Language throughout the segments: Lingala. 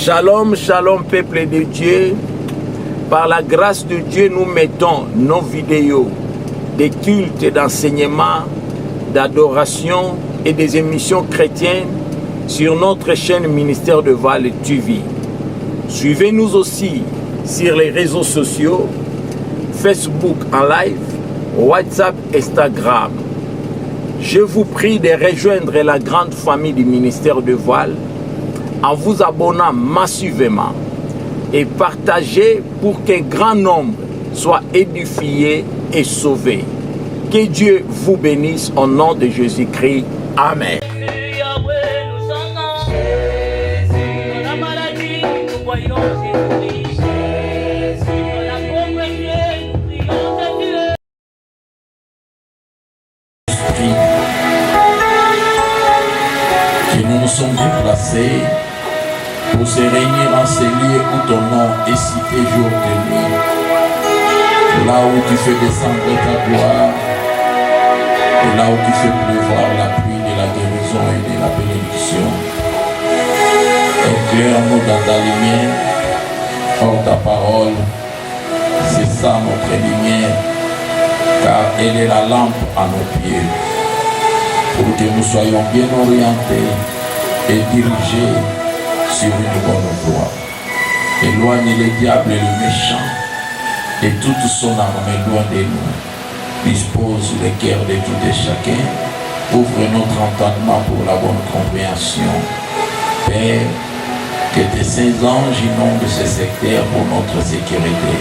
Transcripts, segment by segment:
Shalom, shalom peuple de Dieu. Par la grâce de Dieu, nous mettons nos vidéos des cultes d'enseignement, d'adoration et des émissions chrétiennes sur notre chaîne Ministère de Val TV. Suivez-nous aussi sur les réseaux sociaux, Facebook en live, WhatsApp, Instagram. Je vous prie de rejoindre la grande famille du ministère de Voile en vous abonnant massivement et partagez pour qu'un grand nombre soit édifié et sauvé. Que Dieu vous bénisse au nom de Jésus-Christ. Amen. Que nous nous sommes déplacés pour se réunir en ces lieux où ton nom est cité jour et nuit, là où tu fais descendre ta gloire, et là où tu fais pleuvoir la pluie de la guérison et de la bénédiction. Éclaire-nous dans ta lumière, hors ta parole, c'est ça notre lumière, car elle est la lampe à nos pieds, pour que nous soyons bien orientés et dirigés sur une bonne voie. Éloigne le diable et le méchant et toute son armée loin de nous. Dispose les cœurs de tout et chacun. Ouvre notre entendement pour la bonne compréhension. Père, que tes saints anges inondent ce secteur pour notre sécurité.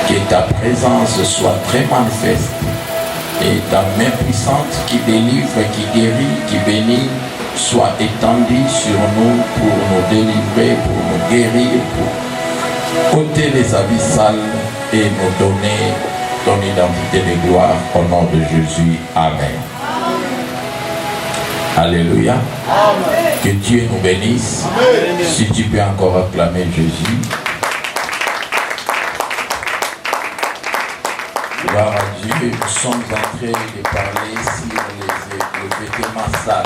Que ta présence soit très manifeste et ta main puissante qui délivre, qui guérit, qui bénit, soit étendue sur nous pour nous délivrer, pour nous guérir, pour ôter les habits sales et nous donner ton identité de gloire au nom de Jésus. Amen. Alléluia. Amen. Que Dieu nous bénisse. Amen. Si tu peux encore acclamer Jésus. Gloire à Dieu. Nous sommes en train de parler sur le vêtement sale,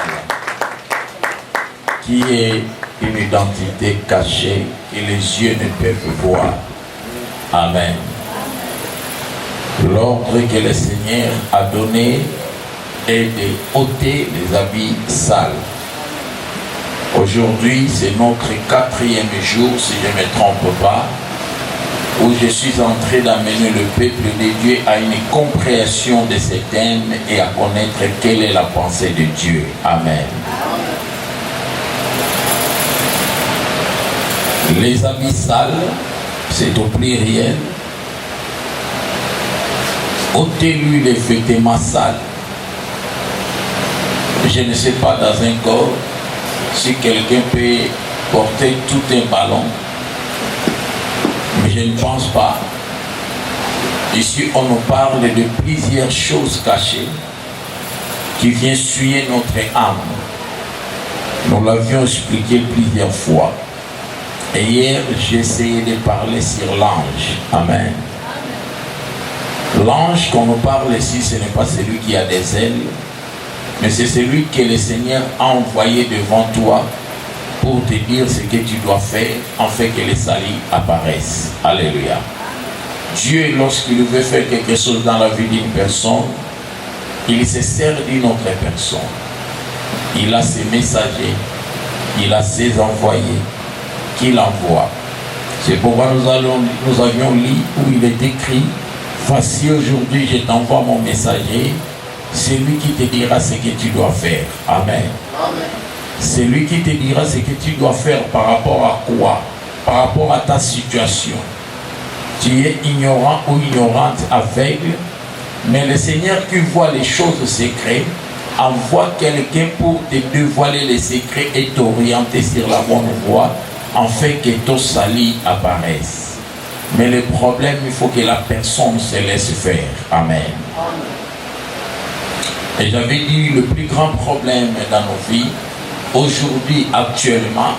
qui est une identité cachée que les yeux ne peuvent voir. Amen. L'ordre que le Seigneur a donné est de ôter les habits sales. Aujourd'hui, c'est notre 4e jour, si je ne me trompe pas, où je suis en train d'amener le peuple de Dieu à une compréhension de ces thèmes et à connaître quelle est la pensée de Dieu. Amen. Les habits sales, c'est au pluriel. Ôtez-lui les vêtements sales. Je ne sais pas dans un corps si quelqu'un peut porter tout un ballon, mais je ne pense pas. Ici, on nous parle de plusieurs choses cachées qui viennent souiller notre âme. Nous l'avions expliqué plusieurs fois. Et hier, j'ai essayé de parler sur l'ange. Amen. L'ange qu'on nous parle ici, ce n'est pas celui qui a des ailes, mais c'est celui que le Seigneur a envoyé devant toi pour te dire ce que tu dois faire, afin que les salis apparaissent. Alléluia. Dieu, lorsqu'il veut faire quelque chose dans la vie d'une personne, il se sert d'une autre personne. Il a ses messagers, il a ses envoyés qu'il envoie. C'est pourquoi nous avions lu où il est écrit: voici aujourd'hui je t'envoie mon messager, c'est lui qui te dira ce que tu dois faire. Amen. Amen. C'est lui qui te dira ce que tu dois faire par rapport à quoi? Par rapport à ta situation. Tu es ignorant ou ignorante, aveugle, mais le Seigneur qui voit les choses secrètes envoie quelqu'un pour te dévoiler les secrets et t'orienter sur la bonne voie, afin que ton salut apparaisse. Mais le problème, il faut que la personne se laisse faire. Amen. Et j'avais dit, le plus grand problème dans nos vies, aujourd'hui, actuellement,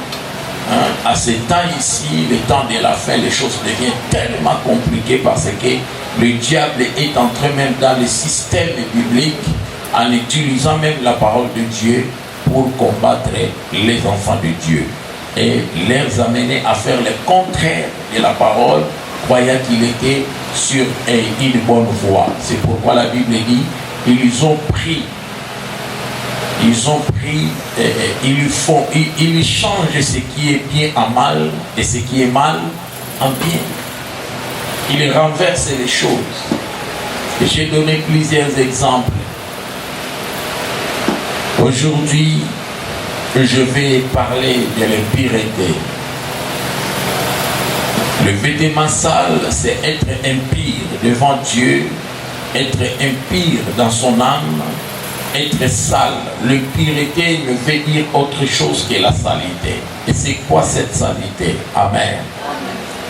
à ce temps ici, le temps de la fin, les choses deviennent tellement compliquées parce que le diable est entré même dans le système biblique en utilisant même la parole de Dieu pour combattre les enfants de Dieu. et les amener à faire le contraire de la parole, croyant qu'il était sur une bonne voie. C'est pourquoi la Bible dit, ils changent ce qui est bien en mal et ce qui est mal en bien. Ils renversent les choses. Et j'ai donné plusieurs exemples. Aujourd'hui, je vais parler de l'impureté. Le vêtement sale, c'est être impur devant Dieu, être impur dans son âme, être sale. L'impureté ne veut dire autre chose que la saleté. Et c'est quoi cette saleté? Amen.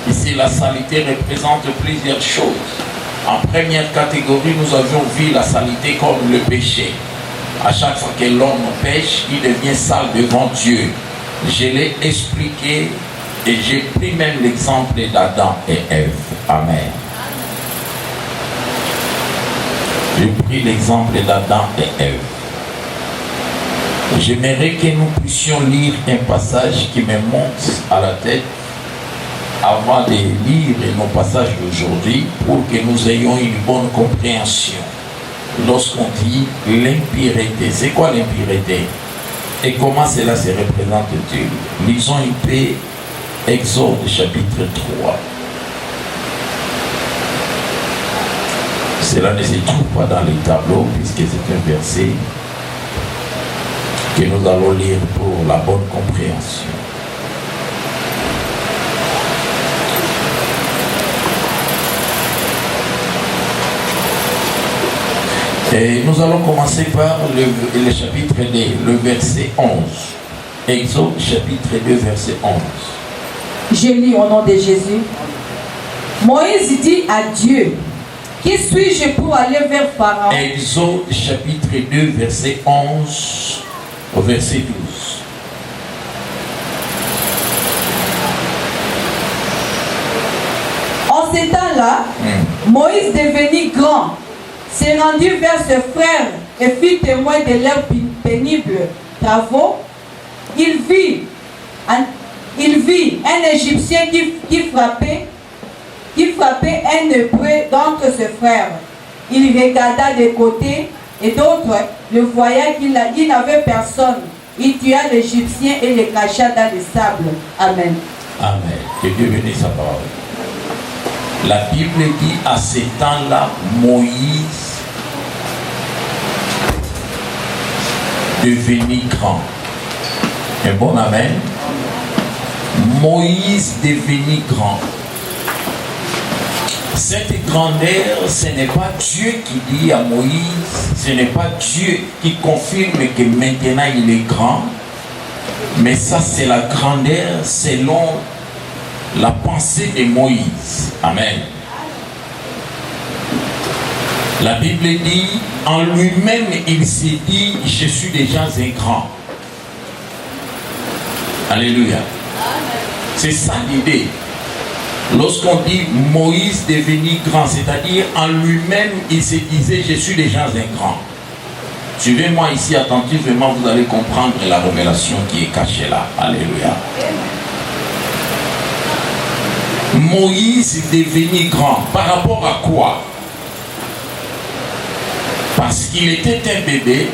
Ici, la saleté représente plusieurs choses. En première catégorie, nous avions vu la saleté comme le péché. À chaque fois que l'homme pêche, il devient sale devant Dieu. Je l'ai expliqué et j'ai pris même l'exemple d'Adam et Ève. Amen. J'ai pris l'exemple d'Adam et Ève. J'aimerais que nous puissions lire un passage qui me monte à la tête avant de lire nos passages d'aujourd'hui pour que nous ayons une bonne compréhension. Lorsqu'on dit l'impureté, c'est quoi l'impureté et comment cela se représente-t-il? Lisons un peu Exode chapitre 3. Cela ne se trouve pas dans les tableaux puisque c'est un verset que nous allons lire pour la bonne compréhension. Et nous allons commencer par le chapitre 2, le verset 11. Exode chapitre 2, verset 11. Je lis au nom de Jésus. Moïse dit à Dieu, qui suis-je pour aller vers Pharaon? Exode chapitre 2, verset 11 au verset 12. En ces temps-là, Moïse devenu grand, s'est rendu vers ses frères et fut témoin de leurs pénibles travaux. Il vit un Égyptien qui frappait un Hébreu d'entre ses frères. Il regarda de côté et d'autres le voyant qu'il n'avait personne. Il tua l'Égyptien et le cacha dans le sable. Amen. Amen. Que Dieu bénisse sa parole. La Bible dit à ces temps-là, Moïse devenu grand. Un bon amen. Moïse devenu grand. Cette grandeur, ce n'est pas Dieu qui dit à Moïse, ce n'est pas Dieu qui confirme que maintenant il est grand, mais ça c'est la grandeur selon la pensée de Moïse. Amen. La Bible dit, en lui-même, il s'est dit, je suis déjà un grand. Alléluia. C'est ça l'idée. Lorsqu'on dit Moïse devenu grand, c'est-à-dire en lui-même, il se disait, je suis déjà un grand. Suivez-moi ici attentivement, vous allez comprendre la révélation qui est cachée là. Alléluia. Moïse devenu grand. Par rapport à quoi? Parce qu'il était un bébé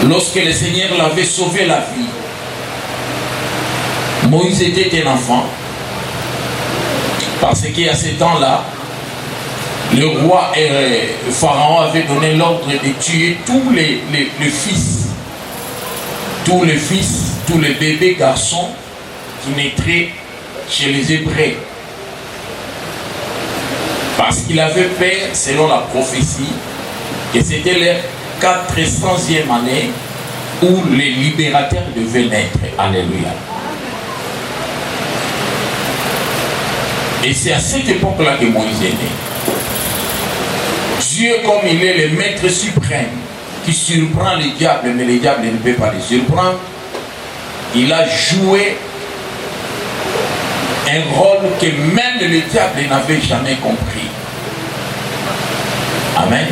lorsque le Seigneur l'avait sauvé la vie. Moïse était un enfant. Parce qu'à ce temps-là, le roi Pharaon avait donné l'ordre de tuer tous les fils. Tous les fils, tous les bébés garçons qui naîtraient chez les Hébreux. Parce qu'il avait peur, selon la prophétie, que c'était leur 400e année où les libérateurs devaient naître. Alléluia. Et c'est à cette époque-là que Moïse est né. Dieu, comme il est le maître suprême, qui surprend le diable, mais le diable ne peut pas le surprendre, il a joué un rôle que même le diable n'avait jamais compris. Amen.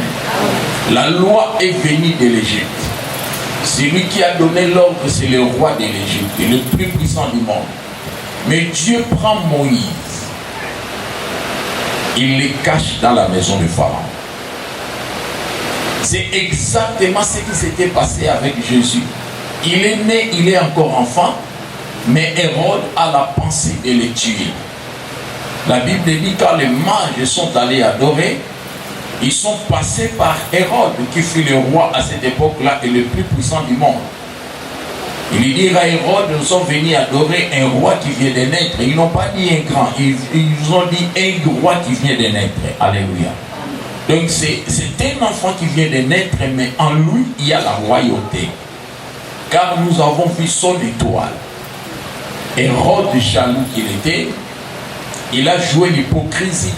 La loi est venue de l'Égypte. Celui qui a donné l'ordre, c'est le roi de l'Égypte, le plus puissant du monde. Mais Dieu prend Moïse. Il les cache dans la maison de Pharaon. C'est exactement ce qui s'était passé avec Jésus. Il est né, il est encore enfant, mais Hérode a la pensée de le tuer. La Bible dit quand les mages sont allés adorer, ils sont passés par Hérode, qui fut le roi à cette époque-là et le plus puissant du monde. Il dit à Hérode, nous sommes venus adorer un roi qui vient de naître. Ils n'ont pas dit un grand, ils ont dit un roi qui vient de naître. Alléluia. Donc c'est un enfant qui vient de naître, mais en lui, il y a la royauté. Car nous avons vu son étoile. Hérode, jaloux qu'il était, il a joué l'hypocrisie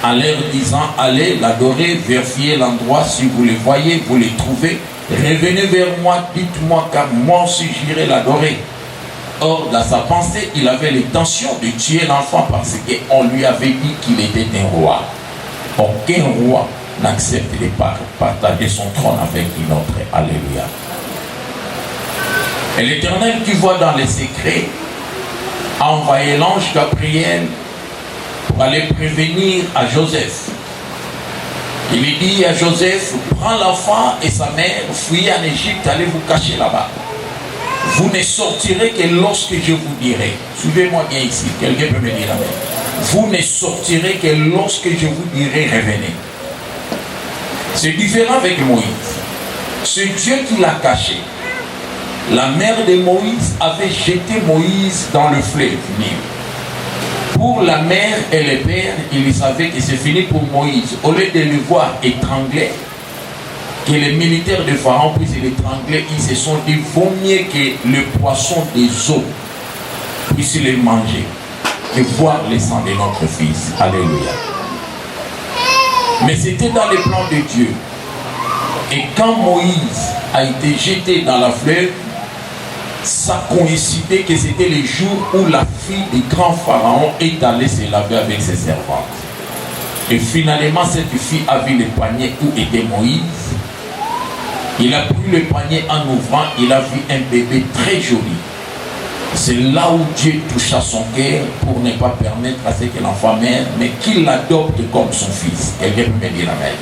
en leur disant, allez l'adorer, vérifiez l'endroit, si vous le voyez, vous le trouvez, revenez vers moi, dites-moi, car moi aussi j'irai l'adorer. Or, dans sa pensée, il avait l'intention de tuer l'enfant parce qu'on lui avait dit qu'il était un roi. Aucun roi n'accepte de partager son trône avec une autre. Alléluia. Et l'Éternel qui voit dans les secrets a envoyé l'ange Gabriel pour aller prévenir à Joseph. Il lui dit à Joseph, prends l'enfant et sa mère, fuyez en Égypte, allez vous cacher là-bas. Vous ne sortirez que lorsque je vous dirai. Suivez-moi bien ici, quelqu'un peut me dire amen. Vous ne sortirez que lorsque je vous dirai revenez. C'est différent avec Moïse. C'est Dieu qui l'a caché. La mère de Moïse avait jeté Moïse dans le fleuve Nil. Pour la mère et le père, ils savaient que c'est fini pour Moïse. Au lieu de le voir étranglé, que les militaires de Pharaon puissent l'étrangler, ils se sont dit, vaut mieux que le poisson des eaux puisse les manger que voir le sang de notre fils. Alléluia. Mais c'était dans les plans de Dieu. Et quand Moïse a été jeté dans la fleuve, ça coïncidait que c'était le jour où la fille du grand pharaon est allée se laver avec ses servantes. Et finalement, cette fille a vu le panier où était Moïse. Il a pris le panier en ouvrant, il a vu un bébé très joli. C'est là où Dieu toucha son cœur pour ne pas permettre à ce que l'enfant meure, mais qu'il l'adopte comme son fils. Quelqu'un peut me dire amen.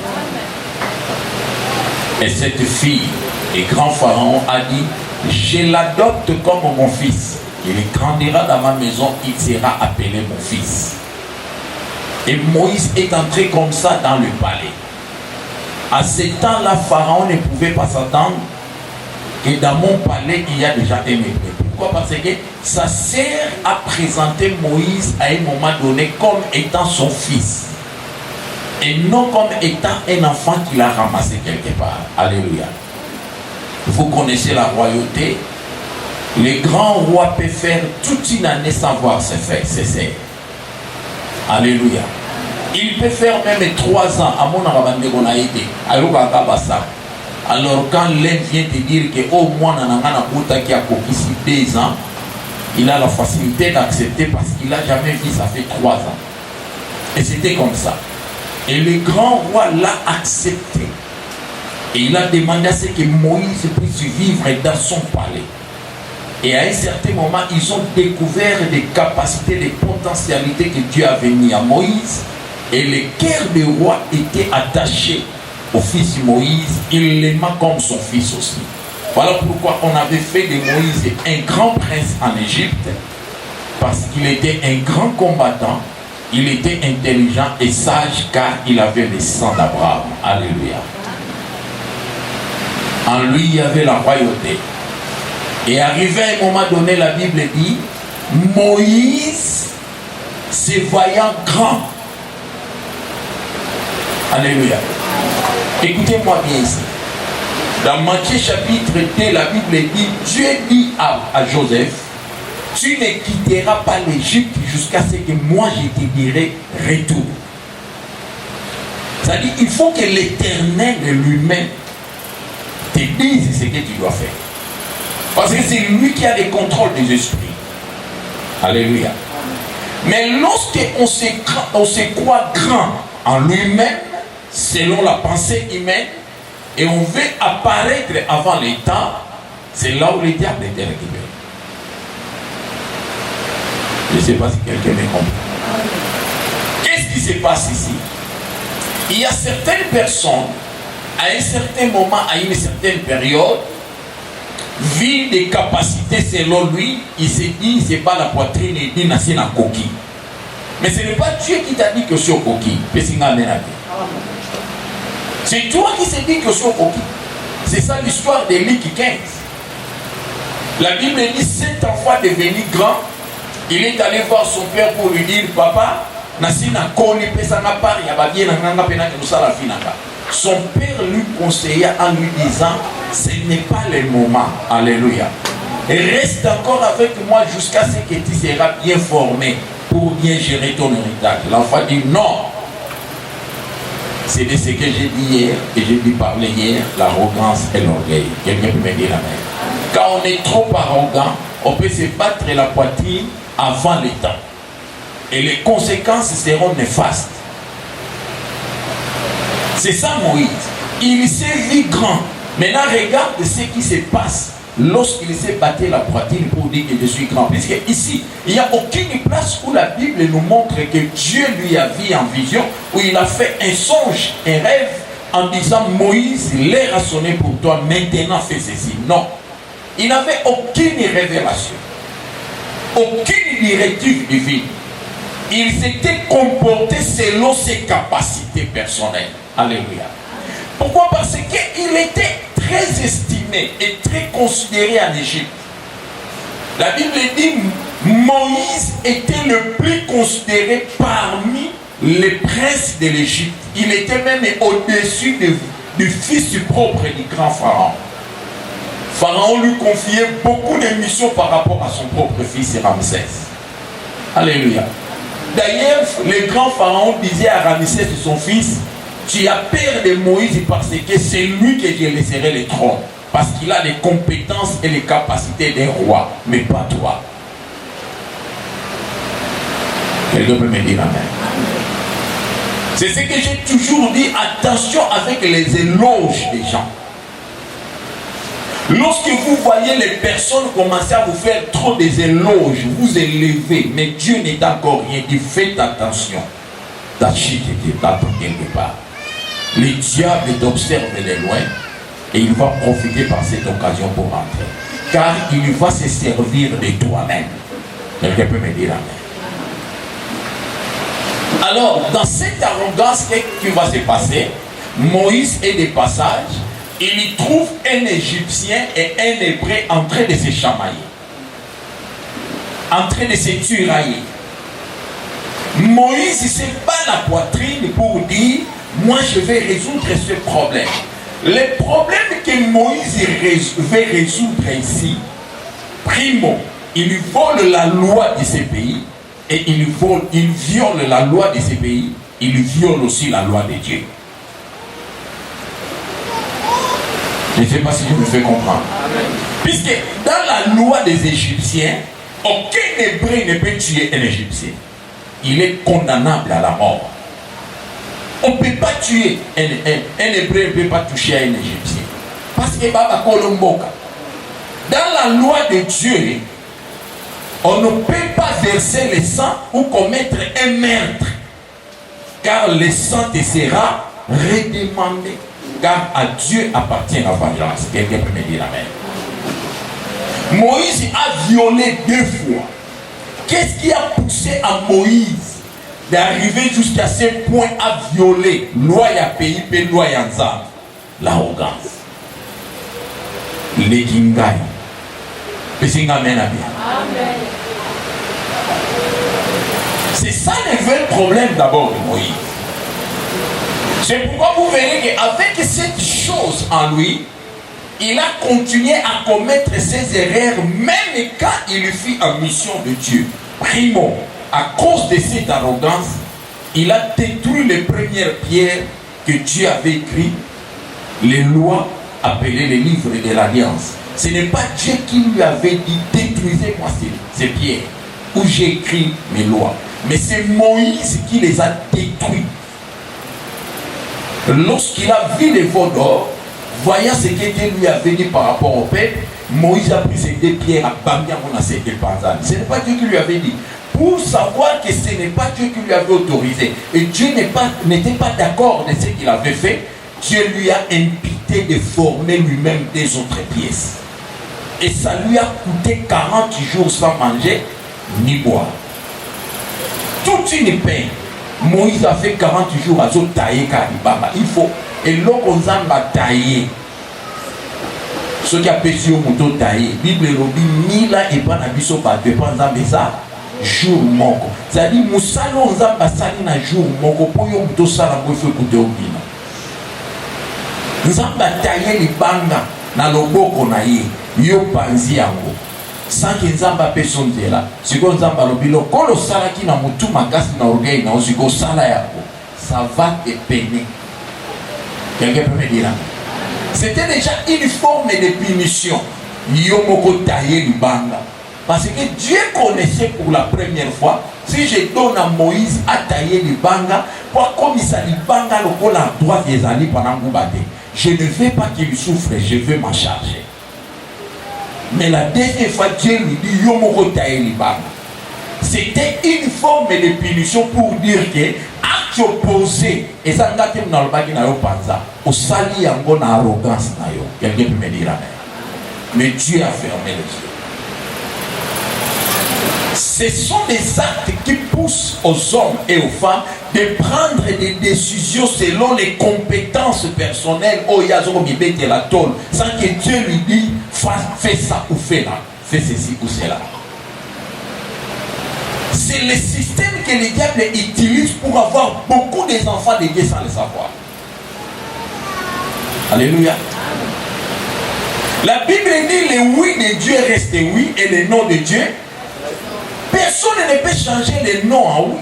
Et cette fille, le grand pharaon a dit, je l'adopte comme mon fils. Il grandira dans ma maison, il sera appelé mon fils. Et Moïse est entré comme ça dans le palais. À ce temps-là, Pharaon ne pouvait pas s'attendre que dans mon palais, il y a déjà un hébreu. Pourquoi? Parce que ça sert à présenter Moïse à un moment donné comme étant son fils. Et non comme étant un enfant qu'il a ramassé quelque part. Alléluia. Vous connaissez la royauté. Le grand roi peut faire toute une année sans voir ses frères, ses sœurs. Alléluia. Il peut faire même 3 ans à mon aidé. Alors quand l'un vient te dire que au moins qui a ici 2 ans, il a la facilité d'accepter parce qu'il n'a jamais vu, ça fait 3 ans. Et c'était comme ça. Et le grand roi l'a accepté. Et il a demandé à ce que Moïse puisse vivre dans son palais. Et à un certain moment, ils ont découvert des capacités, des potentialités que Dieu avait mis à Moïse. Et le cœur du roi était attaché au fils Moïse. Il l'aima comme son fils aussi. Voilà pourquoi on avait fait de Moïse un grand prince en Égypte. Parce qu'il était un grand combattant. Il était intelligent et sage car il avait le sang d'Abraham. Alléluia. En lui, il y avait la royauté. Et arrivé à un moment donné, la Bible dit, Moïse, se voyant grand. Alléluia. Écoutez-moi bien ici. Dans Matthieu chapitre 2, la Bible dit, Dieu dit à Joseph, tu ne quitteras pas l'Égypte jusqu'à ce que moi je te dirai retour. C'est-à-dire, il faut que l'Éternel lui-même te dise ce que tu dois faire. Parce que c'est lui qui a le contrôle des esprits. Alléluia. Mais lorsqu'on se croit grand en lui-même, selon la pensée humaine, et on veut apparaître avant les temps, c'est là où le diable était récupéré. Je ne sais pas si quelqu'un me comprend. Qu'est-ce qui se passe ici? Il y a certaines personnes, à un certain moment, à une certaine période, vu des capacités selon lui, il s'est dit, c'est pas la poitrine, il dit, c'est la coquille. Mais ce n'est pas Dieu qui t'a dit que c'est au coquille. C'est toi qui s'est dit que c'est au coquille. C'est ça l'histoire de Luc 15. La Bible dit, cet enfant devenu grand, il est allé voir son père pour lui dire, papa, son père lui conseilla en lui disant, ce n'est pas le moment. Alléluia. Et reste encore avec moi jusqu'à ce que tu seras bien formé pour bien gérer ton héritage. L'enfant dit non. C'est de ce que j'ai dit hier et j'ai dit parler hier, l'arrogance et l'orgueil. Quelqu'un peut me dire la même. Quand on est trop arrogant, on peut se battre la poitrine avant le temps. Et les conséquences seront néfastes. C'est ça Moïse. Il s'est vu grand. Maintenant, regarde ce qui se passe lorsqu'il s'est battu la poitrine pour dire que je suis grand. Puisque ici, il n'y a aucune place où la Bible nous montre que Dieu lui a vu en vision, où il a fait un songe, un rêve, en disant Moïse, l'heure a sonné pour toi, maintenant fais ceci. Non. Il n'avait aucune révélation, aucune directive divine. Il s'était comporté selon ses capacités personnelles. Alléluia. Pourquoi? Parce qu'il était très estimé et très considéré en Égypte. La Bible dit Moïse était le plus considéré parmi les princes de l'Égypte. Il était même au-dessus du fils propre du grand pharaon. Pharaon lui confiait beaucoup de missions par rapport à son propre fils Ramsès. Alléluia. D'ailleurs, le grand pharaon disait à Ramsès, son fils, tu as peur de Moïse parce que c'est lui que je laisserai le trône. Parce qu'il a les compétences et les capacités d'un roi, mais pas toi. Quelqu'un peut me dire amen. C'est ce que j'ai toujours dit, attention avec les éloges des gens. Lorsque vous voyez les personnes commencer à vous faire trop des éloges, vous élevez, mais Dieu n'est encore rien dit, faites attention. Ta chute t'attend quelque part. Le diable t'observe de loin et il va profiter par cette occasion pour rentrer. Car il va se servir de toi-même. Quelqu'un peut me dire amen. Alors, dans cette arrogance, qu'est-ce qui va se passer? Moïse est de passage. Il y trouve un Égyptien et un Hébreu en train de se chamailler, en train de se tirailler. Moïse se bat la poitrine pour dire, moi je vais résoudre ce problème. Le problème que Moïse veut résoudre ici, primo, il vole la loi de ce pays et il viole la loi de ce pays, il viole aussi la loi de Dieu. Je ne sais pas si je me fais comprendre. Amen. Puisque dans la loi des Égyptiens, aucun Hébreu ne peut tuer un Égyptien. Il est condamnable à la mort. On ne peut pas tuer un Hébreu, ne peut pas toucher un Égyptien. Parce que Baba Kolomboka. Dans la loi de Dieu, on ne peut pas verser le sang ou commettre un meurtre. Car le sang te sera redemandé. Car à Dieu appartient la vengeance. Quelqu'un peut me dire amen. Moïse a violé 2 fois. Qu'est-ce qui a poussé à Moïse d'arriver jusqu'à ce point à violer loi ya pays et loi ya nzambe? L'arrogance. Les kingai. Amen. C'est ça le vrai problème d'abord de Moïse. C'est pourquoi vous verrez qu'avec cette chose en lui, il a continué à commettre ses erreurs même quand il fut en mission de Dieu. Primo, à cause de cette arrogance, il a détruit les premières pierres que Dieu avait écrites, les lois appelées les livres de l'Alliance. Ce n'est pas Dieu qui lui avait dit détruisez-moi ces pierres où j'ai écrit mes lois. Mais c'est Moïse qui les a détruites. Lorsqu'il a vu les veaux d'or, voyant ce que Dieu lui avait dit par rapport au peuple, Moïse a pris ses 2 pierres à Bambia pour lancer des panzans. Ce n'est pas Dieu qui lui avait dit. Pour savoir que ce n'est pas Dieu qui lui avait autorisé. Et Dieu n'était pas d'accord de ce qu'il avait fait. Dieu lui a imputé de former lui-même des autres pièces. Et ça lui a coûté 40 jours sans manger ni boire. Toute une peine. Moïse a fait 40 jours à tailler Karibama. Il faut. Et l'on a taillé. Ce qui a péché au mouton taillé. Bible Robi, Mila et Panabiso par dépendant de ça. Jour moko. C'est-à-dire, Moussalo Nzamba Sali na jour moko. Pour yon mouton Salambo, il faut écouter au bina. Nzamba taillé les banga. Na loboko na ye. Yo panzi yango. Sans que Nzamba personne de là. Si vous Nzamba lobilo. Quand le salaki na moutou makasi na orgueil na osiko sala yako. Ça va te peiner. Quelqu'un peut me dire là. C'était déjà une forme de punition. Yomoko taillé du banga. Parce que Dieu connaissait pour la première fois. Si je donne à Moïse à tailler du banga, pour comme il s'allie banga le col à droite des années pendant Goubade. Je ne veux pas qu'il souffre, je veux m'en charger. Mais la dernière fois, Dieu lui dit Yomoko taillé du banga. C'était une forme de punition pour dire que opposé et ça n'a pas été dans le bagage na yo panza au sali yango na arrogance na yo. Quelqu'un peut me dire amen. Mais Dieu a fermé les yeux. Ce sont des actes qui poussent aux hommes et aux femmes de prendre des décisions selon les compétences personnelles au yazo mibete la tôle sans que Dieu lui dise fais ça ou fais là, fais ceci ou cela. C'est le système que le diable utilise pour avoir beaucoup d'enfants de Dieu sans le savoir. Alléluia. La Bible dit le oui de Dieu reste oui et le non de Dieu. Personne ne peut changer le non en oui.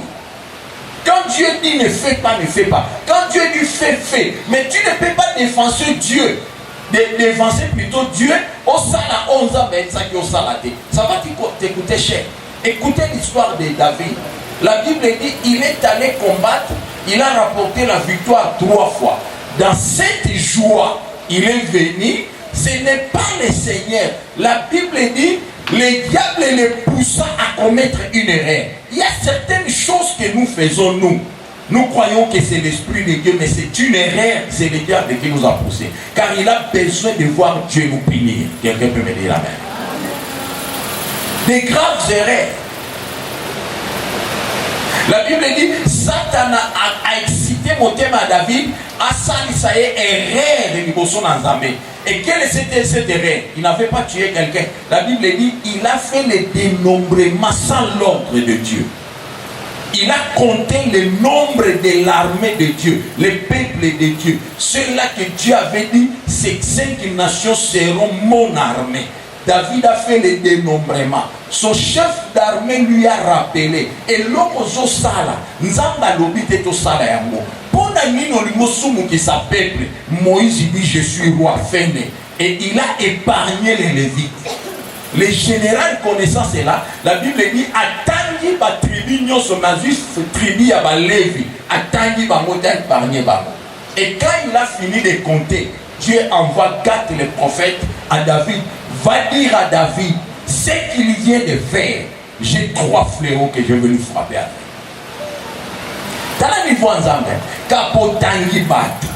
Quand Dieu dit ne fais pas, ne fais pas. Quand Dieu dit fais, fais. Mais tu ne peux pas défoncer Dieu. Défoncer plutôt Dieu. Au sala 11 ans, ça va t'écouter cher. Écoutez l'histoire de David. La Bible dit il est allé combattre, il a rapporté la victoire 3 fois. Dans cette joie, il est venu. Ce n'est pas le Seigneur. La Bible dit le diable le poussa à commettre une erreur. Il y a certaines choses que nous faisons nous. Nous croyons que c'est l'Esprit de Dieu, mais c'est une erreur. C'est le diable qui nous a poussé. Car il a besoin de voir Dieu nous punir. Quelqu'un peut me dire la main. Des graves erreurs. La Bible dit Satan a excité mon thème à David à salisaye erreur de Niboson Nzambe. Et quelle était cette erreur? Il n'avait pas tué quelqu'un. La Bible dit il a fait le dénombrement sans l'ordre de Dieu. Il a compté le nombre de l'armée de Dieu, le peuple de Dieu. Ceux-là que Dieu avait dit, ces 5 nations seront mon armée. David a fait le dénombrement. Son chef d'armée lui a rappelé. Et l'homme sala, nzamba lobite to sala yango. Pona nino limosumu qui s'appelle Moïse dit je suis roi fene. Et il a épargné les Lévites. Les générales connaissant cela, la Bible dit attangi ba tribu nyoso nazis tribu ya ba Lévi, attangi ba mota épargné ba. Et quand il a fini de compter, Dieu envoie 4 les prophètes à David. Va dire à David ce qu'il vient de faire. J'ai 3 fléaux que je veux lui frapper avec. Dans la niveau en Zambé, Kapotangi Batu,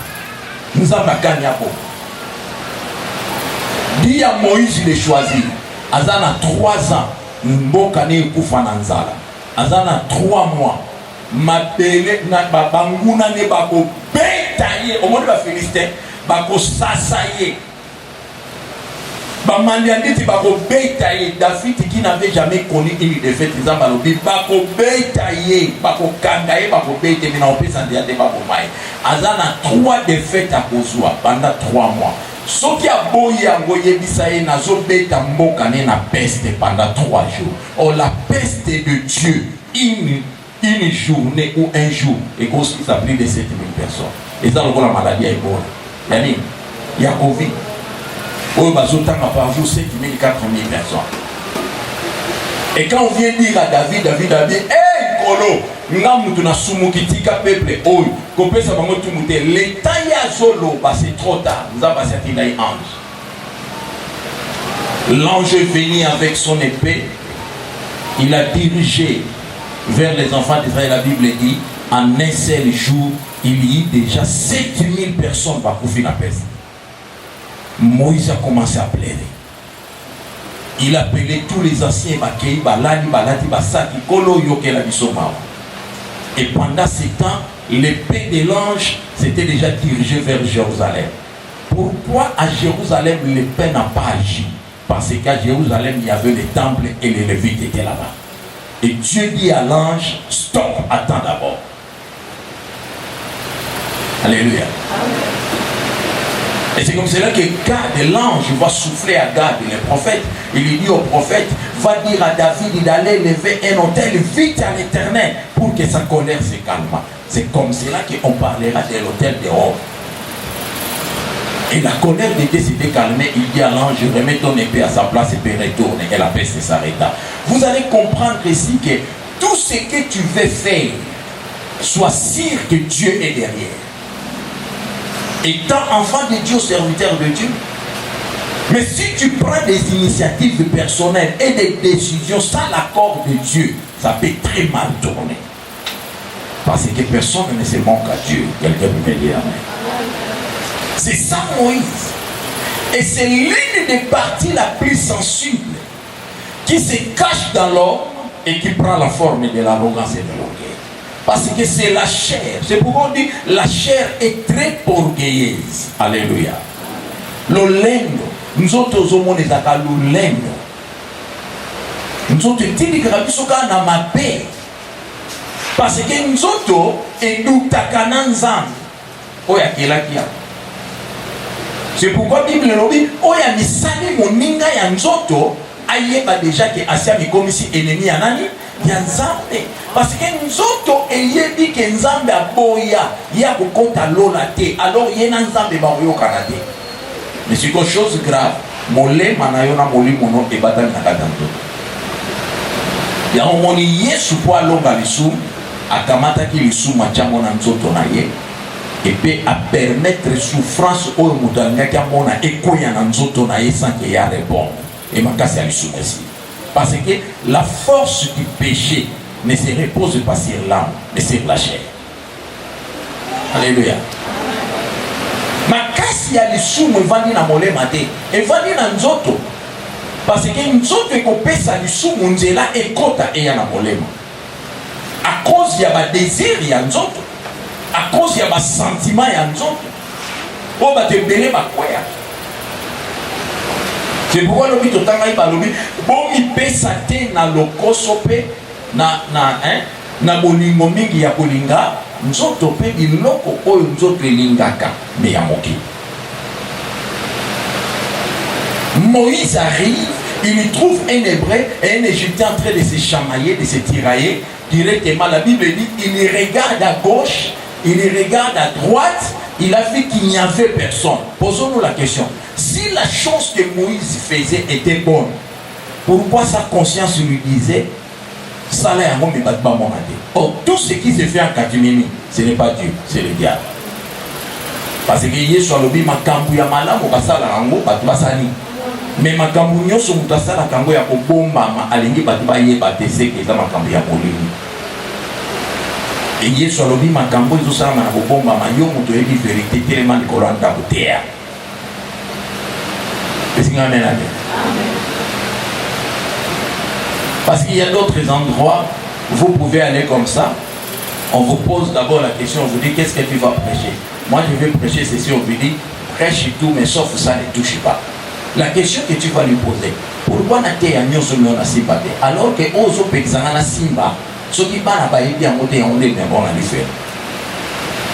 nous avons gagné. Dit à Moïse il est choisi. Azana 3 ans, Mbokane Koufananzala. Azana 3 mois. Mabele na babanguna ne bako betaye. Au monde va Philistin, bako sasaye. Bamalianditi bako betaye. David qui n'avait jamais connu une défaite, ils ont balobi bako betaye, bako kangaye, bako betaye. Mais on peut s'en dire bako maye. Azana 3 défaites à Kozua pendant 3 mois. Ce qui a boyé à Goye Bissaye n'a zobé tambokane na peste pendant 3 jours. Oh, la peste de Dieu, une journée ou un jour, et qu'on s'appelle de 7000 personnes. Et ça, la maladie est bonne. Yani, il y a Covid. Oh, bazotanga par jour 7000, 4000 personnes. Et quand on vient dire à David, David a dit, hey, Kolo, ngamu tuna sumukitika peuple oyo kopesa bango tumute l'état ya zolo ba c'est trop tard nous avons sorti un ange. L'ange est venu avec son épée, il a dirigé vers les enfants d'Israël. La Bible dit en un seul jour il y a déjà 7000 personnes par pour finir la peste. Moïse a commencé à pleurer. Il a appelé tous les anciens Bakei, Balani, Balati, Basaki, Kolo, Yokela, Bisoma. Et pendant ce temps, l'épée de l'ange s'était déjà dirigée vers Jérusalem. Pourquoi à Jérusalem l'épée n'a pas agi? Parce qu'à Jérusalem, il y avait le temple et les Lévites étaient là-bas. Et Dieu dit à l'ange, stop, attends d'abord. Alléluia. Et c'est comme cela que Gad, l'ange, va souffler à Gad, le prophète. Il lui dit au prophète, va dire à David d'aller lever un autel vite à l'Éternel pour que sa colère se calme. C'est comme cela qu'on parlera de l'autel de Hob. Et la colère de Dieu s'était calmée. Il dit à l'ange, remets ton épée à sa place et puis retourne. Et la peste s'arrêta. Vous allez comprendre ici que tout ce que tu veux faire, sois sûr que Dieu est derrière. Étant enfant de Dieu, serviteur de Dieu. Mais si tu prends des initiatives personnelles et des décisions sans l'accord de Dieu, ça peut très mal tourner. Parce que personne ne se manque à Dieu. Quelqu'un peut me dire amen. C'est ça Moïse. Et c'est l'une des parties la plus sensible qui se cache dans l'homme et qui prend la forme de l'arrogance et de l'orgueil. Parce que c'est la chair. C'est pourquoi on dit la chair est très orgueilleuse. Alléluia. L'olendo. Nous autres, nous sommes l'olendo. Nous autres, nous sommes ma paix. Parce que nous autres, nous sommes c'est pourquoi la Bible dit oya misali moninga ya nzoto ayeba déjà que asia mikomisi ennemi ya nani ya Nzambe. Parce que nzoto eyebi que Nzambe aboya ya kokota lola te, alors yena Nzambe ba oyokana te. Mais c'est quelque chose grave, molema na yo na molimo no ebatami na kata nzoto. Ya omoni Yesu po alonga lisumu akamataki lisumu achango na nzoto na ye. Et puis à permettre souffrance au moutanga qui a mon écoya dans nzoto na sans qu'il y a répondre. Et ma casse à l'issoumessi. Parce que la force du péché ne se repose pas sur l'âme, mais sur la chair. Alléluia. Ma casse à l'issoume vandi na mole maté. Et vandi na nzoto. Parce que nzoto est coupé sa l'issoume nzela et kota et ya na molema. À cause y a ba désir y a nzoto. À cause il y a un sentiment et un autre. On va te bénir ma quoi. C'est pourquoi l'homme tout le temps il bon il peut s'attendre na lokosope na bolingo mingi ya kolinga nzoto pe biloko oyo nzoto elingaka mais ya moki. Moïse arrive, il y trouve un hébreu et un égyptien en train de se chamailler, de se tirailler directement. La Bible dit il regarde à gauche. Il regarde à droite, il a vu qu'il n'y avait personne. Posons-nous la question. Si la chose que Moïse faisait était bonne, pourquoi sa conscience lui disait ça là, oh, tout ce qui se fait en catimini, ce n'est pas Dieu, c'est le diable. Parce que Yesu a lobi makambu ya malamu basala rango batu basani. Mais makambu nyoso mutasala kango ya kobomba ma alingi batu ba yeba tese ke za makambu ya molini. Et Yesu alobi makambo ezosala na kobomba mayo moto yebi vérité tellement de kolanda botea. Est-ce qu'il y a amen? Parce qu'il y a d'autres endroits vous pouvez aller comme ça. On vous pose d'abord la question, on vous dit qu'est-ce que tu vas prêcher? Moi je vais prêcher ceci, on vous dit prêche tout mais sauf ça ne touche pas. La question que tu vas lui poser, pourquoi na-te ya nyoso mio na simba te? Alors que ozo pexana na simba ceux qui parlent à bien monter en mais bon à le faire.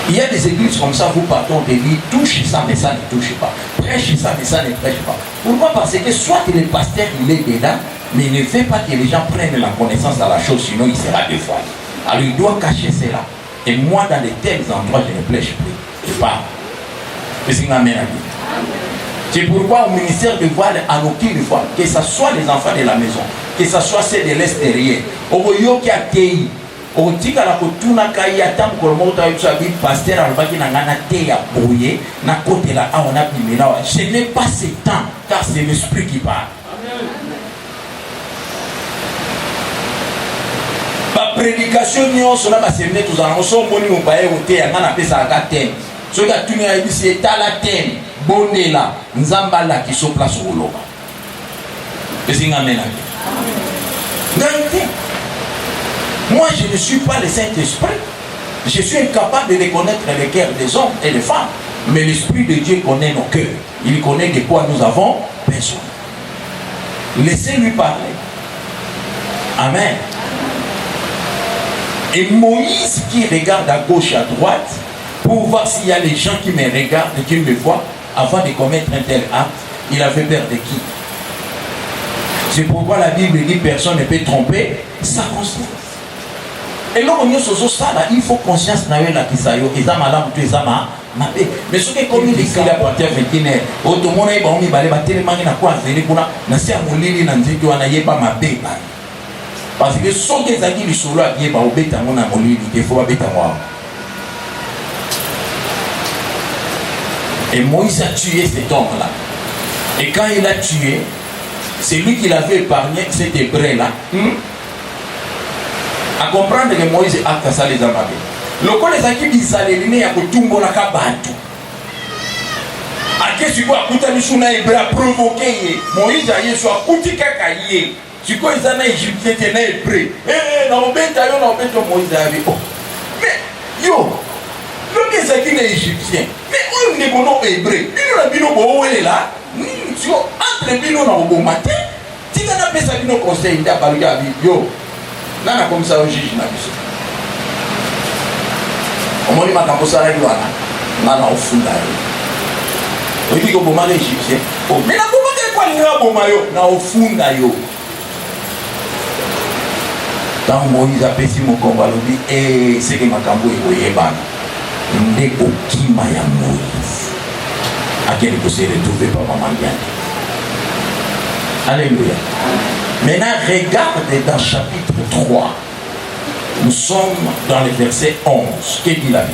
Il y a des églises comme ça, vous partez, on te dit touche ça, mais ça ne touche pas. Prêche ça, mais ça ne prêche pas. Pourquoi? Parce que soit le pasteur il est dedans, mais il ne fait pas que les gens prennent la connaissance à la chose, sinon il sera dévoilé. Alors il doit cacher cela. Et moi, dans de tels endroits, je ne prêche plus. Je parle. C'est C'est pourquoi au ministère de voile, à aucune fois, que ce soit les enfants de la maison, que ce soit ceux de l'extérieur, au royaume qui a accueilli, otika la kotuna kaya tam kolomota yusa bi pasteur albaki na ngana te ya brouillé na côté la on a bimela. Ce n'est pas ce temps car c'est l'esprit qui parle. La prédication nyonso na ba semne tous en so moni mo baye ote ya ngana pesa ka thème. So ka tuni ya bisi etala thème bondela nzambala ki so place oloba. Esinga mena. Moi, je ne suis pas le Saint-Esprit. Je suis incapable de reconnaître les cœurs des hommes et des femmes. Mais l'Esprit de Dieu connaît nos cœurs. Il connaît de quoi nous avons besoin. Laissez-lui parler. Amen. Et Moïse qui regarde à gauche et à droite pour voir s'il y a les gens qui me regardent et qui me voient avant de commettre un tel acte, il avait peur de qui? C'est pourquoi la Bible dit personne ne peut tromper sa conscience. Et là, il faut conscience na yo la kisayo ezama la mutu ezama mabe. Mais ce que comme il est là pour terre 21 otomona ba omi bale ba telemangi na kwa zeli kuna na sia molili na nzito wana yeba mabe ba. Parce que son que zaki li solo a yeba obeta ngona molili il faut ba beta moi. Et Moïse a tué cet homme-là. Et quand il a tué, c'est lui qui l'avait épargné, cet hébreu-là. À comprendre que Moïse a fait ça les amabés. Le coup les acquis d'Israël, a kutumbo na kabatu. A qu'est-ce que a kuta misuna hébreu a provoqué Moïse a yesu a kuti kakaye. Tu quoi ils en a égyptien t'es na hébreu. Na obeta Moïse a dit. Mais yo, le les acquis na égyptien. Mais on n'est pas hébreu. Il a bino bo est là. Entre bino na bo matin. Tu n'as pas ça bino conseil nda baluga yo. Nana comme ça au juge na biso. Omoni makambo sala kiwana. Nana ofunda yo. Oyi ko boma les égyptiens. Oh, mais na boma ke kwa ngira boma yo na ofunda yo. Tant Moïse a pesi mon combat lobi et c'est que makambo e yebana. Ndeko kima ya Moïse. À quel que se retrouver par maman Diane. Alléluia. Maintenant, regarde dans chapitre 3. Nous sommes dans le verset 11. Qu'est-ce qu'il a dit?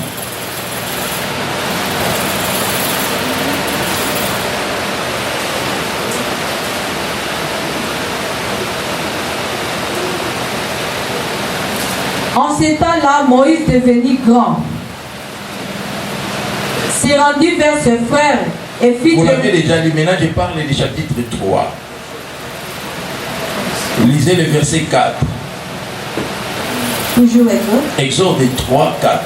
En ce temps-là, Moïse devenit grand. S'est rendu vers ses frères et fit... Vous l'avez déjà dit, maintenant je parle du chapitre 3. Lisez le verset 4. Toujours Exode. Exode 3, 4.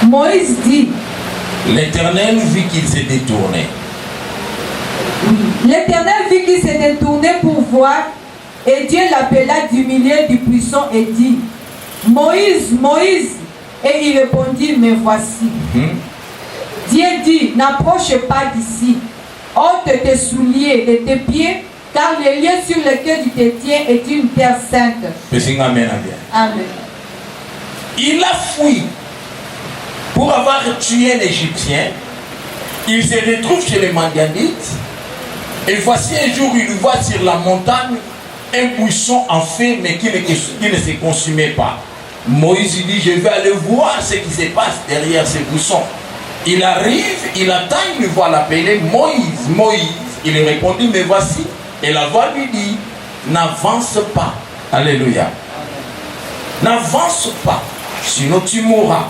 Moïse dit, L'Éternel vit qu'il s'est détourné. l'Éternel vit qu'il s'est détourné pour voir, et Dieu l'appela du milieu du buisson et dit, Moïse, Moïse. Et il répondit, me voici. Dieu dit, n'approche pas d'ici. Ôte tes souliers de tes pieds, car le lieu sur lequel tu te tiens est une terre sainte. Amen. Il a fui pour avoir tué l'Égyptien. Il se retrouve chez les Madianites. Et voici un jour, il voit sur la montagne un buisson en feu, mais qui ne se consumait pas. Moïse dit, je vais aller voir ce qui se passe derrière ce buisson. Il arrive, il attend, il voit l'appeler Moïse, Moïse. Il répondit, mais voici. Et la voix lui dit, n'avance pas. Alléluia. N'avance pas, sinon tu mourras.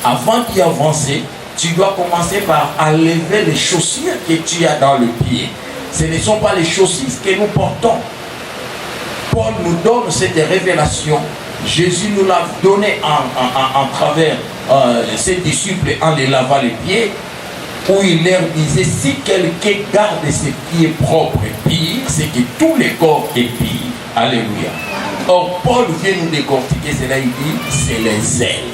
Avant d'y avancer, tu dois commencer par enlever les chaussures que tu as dans le pied. Ce ne sont pas les chaussures que nous portons. Paul nous donne cette révélation. Jésus nous l'a donné en travers ses disciples en les lavant les pieds, où il leur disait, si quelqu'un garde ses pieds propres et pire, c'est que tout le corps est pire. Alléluia. Or, Paul vient nous décortiquer cela, il dit, c'est les ailes.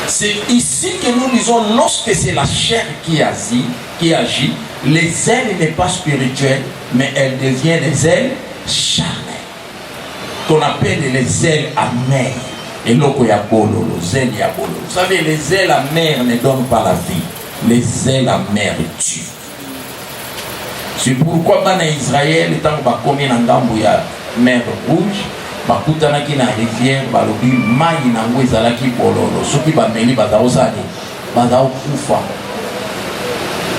C'est ici que nous disons, lorsque c'est la chair qui agit, les ailes n'est pas spirituelles, mais elles deviennent les ailes charnelles, qu'on appelle les ailes amères. Et l'oko ya bolo, les ailes ya bolo. Vous savez, les ailes amères ne donnent pas la vie. Les ailes amères tuent. C'est pourquoi bana Israël étant bakomi na ngambo ya mer rouge, bakutanaki na rivière balobi mai nango ezalaki bololo, soki bameli bazosani bazokufa.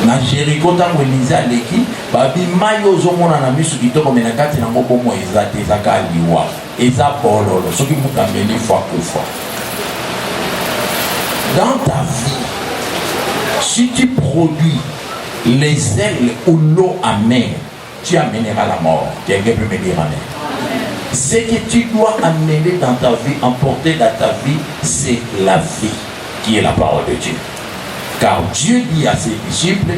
Na Jéricho tango Elise aleki babi mai ozomona na misu kitoko mena kati nango bomo ezate ezaka liwa eza bololo, soki mukameli fa kufa. Dans ta vie, si tu produis les ailes ou l'eau amère, tu amèneras la mort. Quelqu'un peut me dire amen. Ce que tu dois amener dans ta vie, emporter dans ta vie, c'est la vie qui est la parole de Dieu. Car Dieu dit à ses disciples,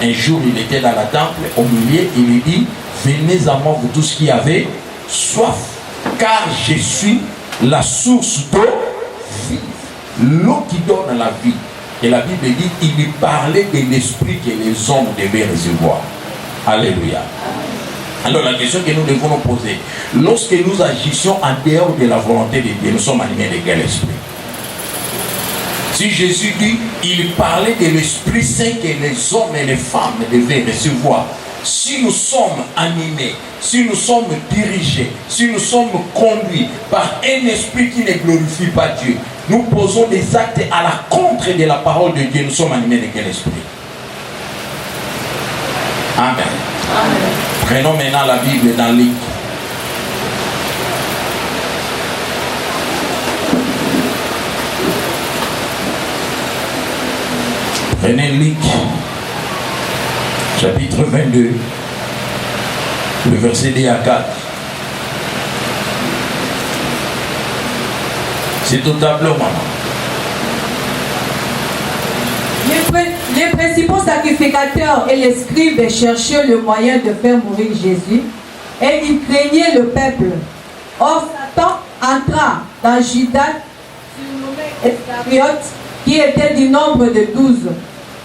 un jour il était dans la temple, au milieu, il lui dit, venez à moi vous tous qui avez soif, car je suis la source d'eau vive, l'eau qui donne la vie. Et la Bible dit, il lui parlait de l'esprit que les hommes devaient recevoir. Alléluia. Alors la question que nous devons nous poser, lorsque nous agissions en dehors de la volonté de Dieu, nous sommes animés de quel esprit? Si Jésus dit, il parlait de l'Esprit Saint que les hommes et les femmes devaient recevoir. Si nous sommes animés, si nous sommes dirigés, si nous sommes conduits par un esprit qui ne glorifie pas Dieu, nous posons des actes à la contre de la parole de Dieu, nous sommes animés de quel esprit? Amen. Amen. Prenons maintenant la Bible dans Luc. Prenez Luc, chapitre 22, le verset 2 à 4. C'est au tableau, maman. Les principaux sacrificateurs et les scribes cherchaient le moyen de faire mourir Jésus et ils craignaient le peuple. Or, Satan entra dans Judas, surnommé Iscariote, qui était du nombre de 12.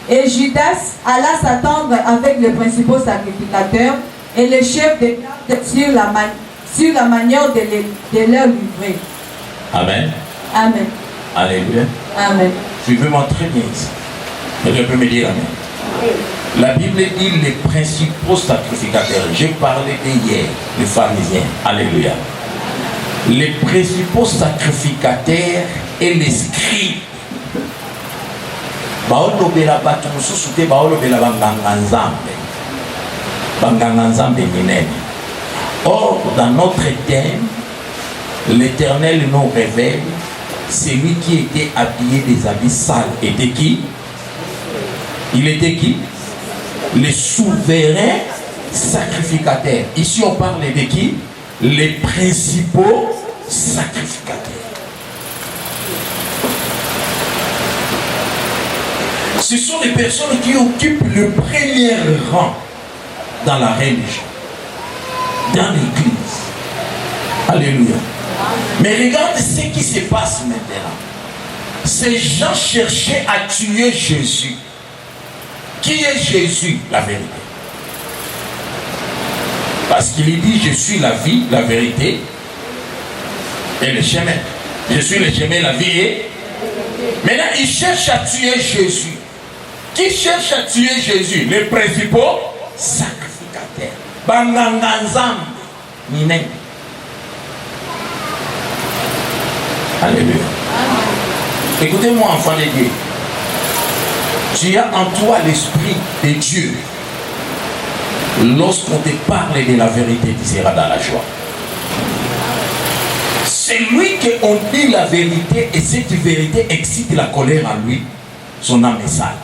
Et Judas alla s'attendre avec les principaux sacrificateurs et les chefs de garde sur la manière de leur livrer. Amen. Amen. Alléluia. Amen. Suivez-moi très bien ici. Je peux me dire amen. La Bible dit les principaux sacrificateurs. J'ai parlé d'hier, les pharisiens. Alléluia. Les principaux sacrificateurs et les scribes. Baolobela batu mususu te baolobela banganga nzambe minene. Or dans notre thème, l'Éternel nous révèle celui qui était habillé des habits sales était qui? Il était qui? Les souverains sacrificateurs. Ici on parle de qui? Les principaux sacrificateurs. Ce sont les personnes qui occupent le premier rang dans la religion, dans l'église. Alléluia. Mais regarde ce qui se passe maintenant. Ces gens cherchaient à tuer Jésus. Qui est Jésus? La vérité. Parce qu'il dit, je suis la vie, la vérité et le chemin. Je suis le chemin, la vie et... Maintenant, ils cherchent à tuer Jésus. Qui cherche à tuer Jésus? Les principaux sacrificateurs. Banganganzam. Nine. Alléluia. Écoutez-moi, enfant de Dieu. Tu as en toi l'esprit de Dieu. Lorsqu'on te parle de la vérité, tu seras dans la joie. C'est lui qui on dit la vérité et cette vérité excite la colère en lui. Son âme est sale.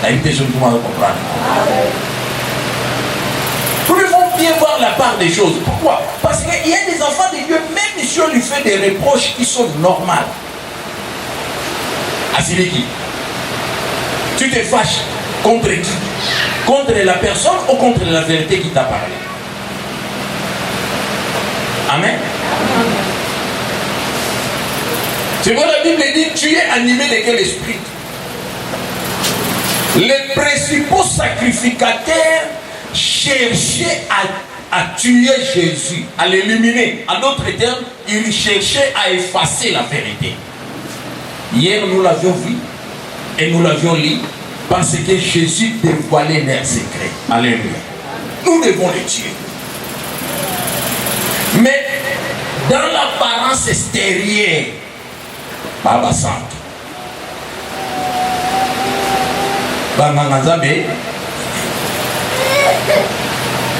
Nous devons bien voir la part des choses. Pourquoi? Parce qu'il y a des enfants de Dieu, même si on lui fait des reproches qui sont normales. Assileki, tu te fâches contre qui? Contre la personne ou contre la vérité qui t'a parlé? Amen. C'est vrai, la Bible dit, tu es animé de quel esprit? Les principaux sacrificateurs cherchaient à tuer Jésus, à l'éliminer. En d'autres termes, ils cherchaient à effacer la vérité. Hier, nous l'avions vu et nous l'avions lu. Parce que Jésus dévoilait leurs secrets. Alléluia. Nous devons les tuer. Mais dans l'apparence extérieure, Baba Santo.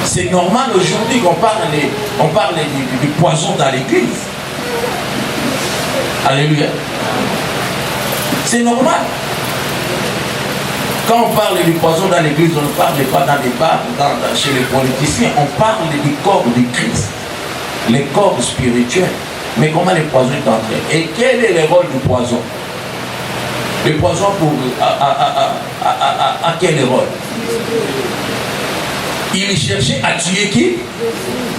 C'est normal aujourd'hui qu'on parle du poison dans l'église. Alléluia. C'est normal. Quand on parle du poison dans l'église, on ne parle pas dans les bars, chez les politiciens. On parle du corps du Christ, le corps spirituel. Mais comment le poison est entré? Et quel est le rôle du poison? Le poison à quel rôle? Il cherchait à tuer qui?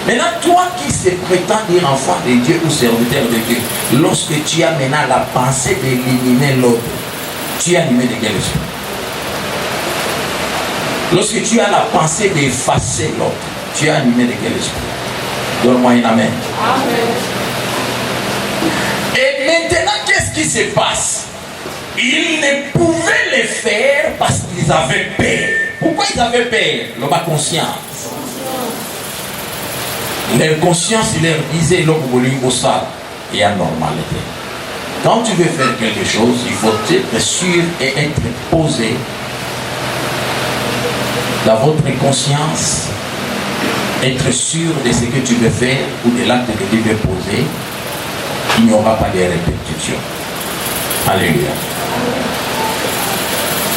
Maintenant, toi qui se prétends dire enfant de Dieu ou serviteur de Dieu, lorsque tu as maintenant la pensée d'éliminer l'autre, tu es animé de quel esprit? Lorsque tu as la pensée d'effacer l'autre, tu es animé de quel esprit? Donne-moi un amen. Amen. Et maintenant, qu'est-ce qui se passe? Ils ne pouvaient le faire parce qu'ils avaient peur. Pourquoi ils avaient peur? Leur conscience. Leur conscience, il leur disait, et à normalité. Quand tu veux faire quelque chose, il faut être sûr et être posé dans votre conscience, être sûr de ce que tu veux faire ou de l'acte que tu veux poser. Il n'y aura pas de répétition. Alléluia.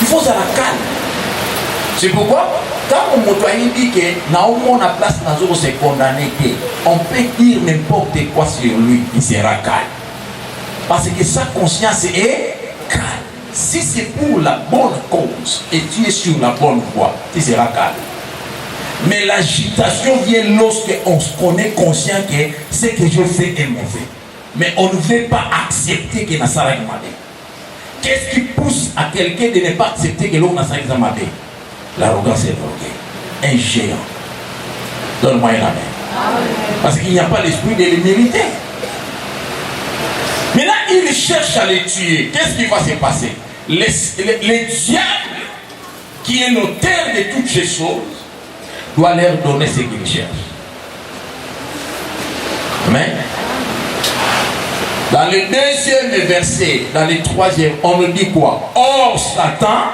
Il faut ça la calme. C'est pourquoi, quand mon motoyen dit que Naomo a place dans le se condamner, on peut dire n'importe quoi sur lui, il sera calme. Parce que sa conscience est calme. Si c'est pour la bonne cause et tu es sur la bonne voie, tu seras calme. Mais l'agitation vient lorsque on se connaît conscient que ce que je fais est mauvais. Mais on ne veut pas accepter que Nassara est mauvais. Qu'est-ce qui pousse à quelqu'un de ne pas accepter que l'on a ça examiné? L'arrogance et l'orgueil. Un géant. Donne-moi une amen. Parce qu'il n'y a pas l'esprit de l'humilité. Maintenant, il cherche à les tuer. Qu'est-ce qui va se passer? Le diable, qui est l'auteur de toutes ces choses, doit leur donner ce qu'il cherche. Amen. Dans le deuxième verset, dans le troisième, on nous dit quoi? Or, Satan,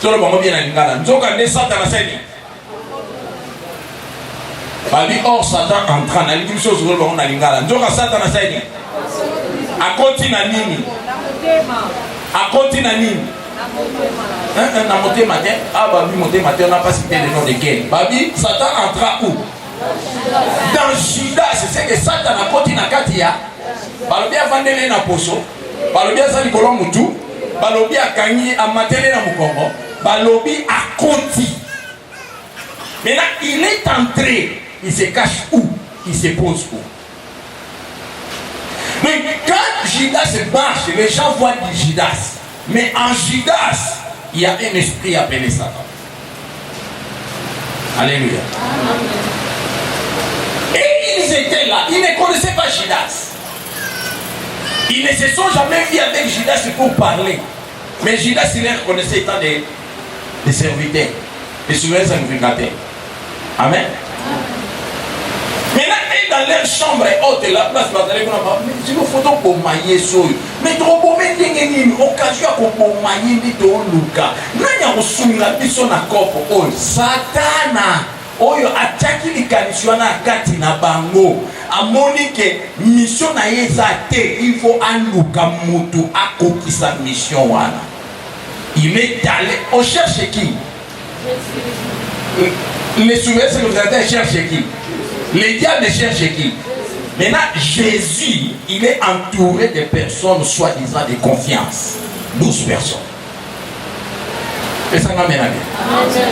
tout le monde bien à l'ingala. Nous avons gardé Satan à Séni. Or, Satan entrant dans l'église, nous avons gardé l'ingala. Nous avons gardé Satan à Séni. À continuer à Nini. À continuer à Nini. Na monté matin. Ah, Babi, monté matin, on n'a pas cité le nom de quel. Babi, Satan entra où? Dans Judas, c'est que Satan a continué à Katia. Balobi a vendé na poso, balobi a sali kolon mutu, balobi a kangi a matele na mukongo, balobi a konti. Maintenant, il est entré, il se cache où? Il se pose où? Mais quand Judas marche, les gens voient du Judas. Mais en Judas, il y a un esprit appelé Satan. Alléluia. Et ils étaient là, ils ne connaissaient pas Judas. Ils ne se sont jamais vus avec Judas pour parler. Mais Judas, il les reconnaissait étant des serviteurs, des souverains sacrificateurs. Amen. Maintenant, et dans leur chambre haute, la place, si nous faisons pour mailler sur eux, mais trop beau, mais une occasion pour mailler de Luka. Nous avons soumis la mission à corps pour eux. Satana. Oyo ataki likanisiwa na kati na bango amoni ke mission na yeza te il faut aluka mutu akokisa mission wana. Il est allé, on cherche qui? Les souverains secrétaires cherchent qui? Les diables cherchent qui? Maintenant Jésus, il est entouré de personnes soi-disant de confiance. 12 personnes. Et ça m'amène à bien.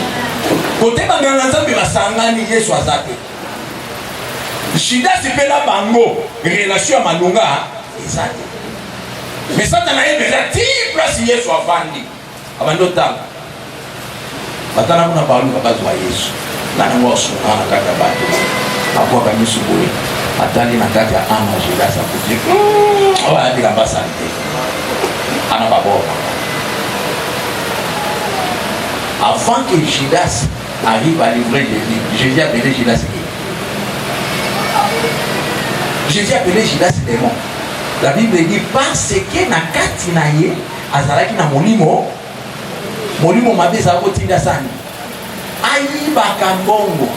Côté Banganazambi la sangani Yesu azate. Shida sipela bango relation à Malunga ezate. Mais ça t'en a eu déjà place Yesu avandi. Abando tam. Batana muna balu kabazwa Yesu. Na ngoso na kata bato. Akwa kamisu boye. Atali na kata ya ama Shida sa kuti. Owa andi kambasante. Ana babo. Avant que Judas arrive à livrer Jésus a appelé Judas qui? Jésus a appelé Judas démon. La Bible dit parce que na kati na ye azalaki na molimo mabe za kotinda sana ayibaka mbongo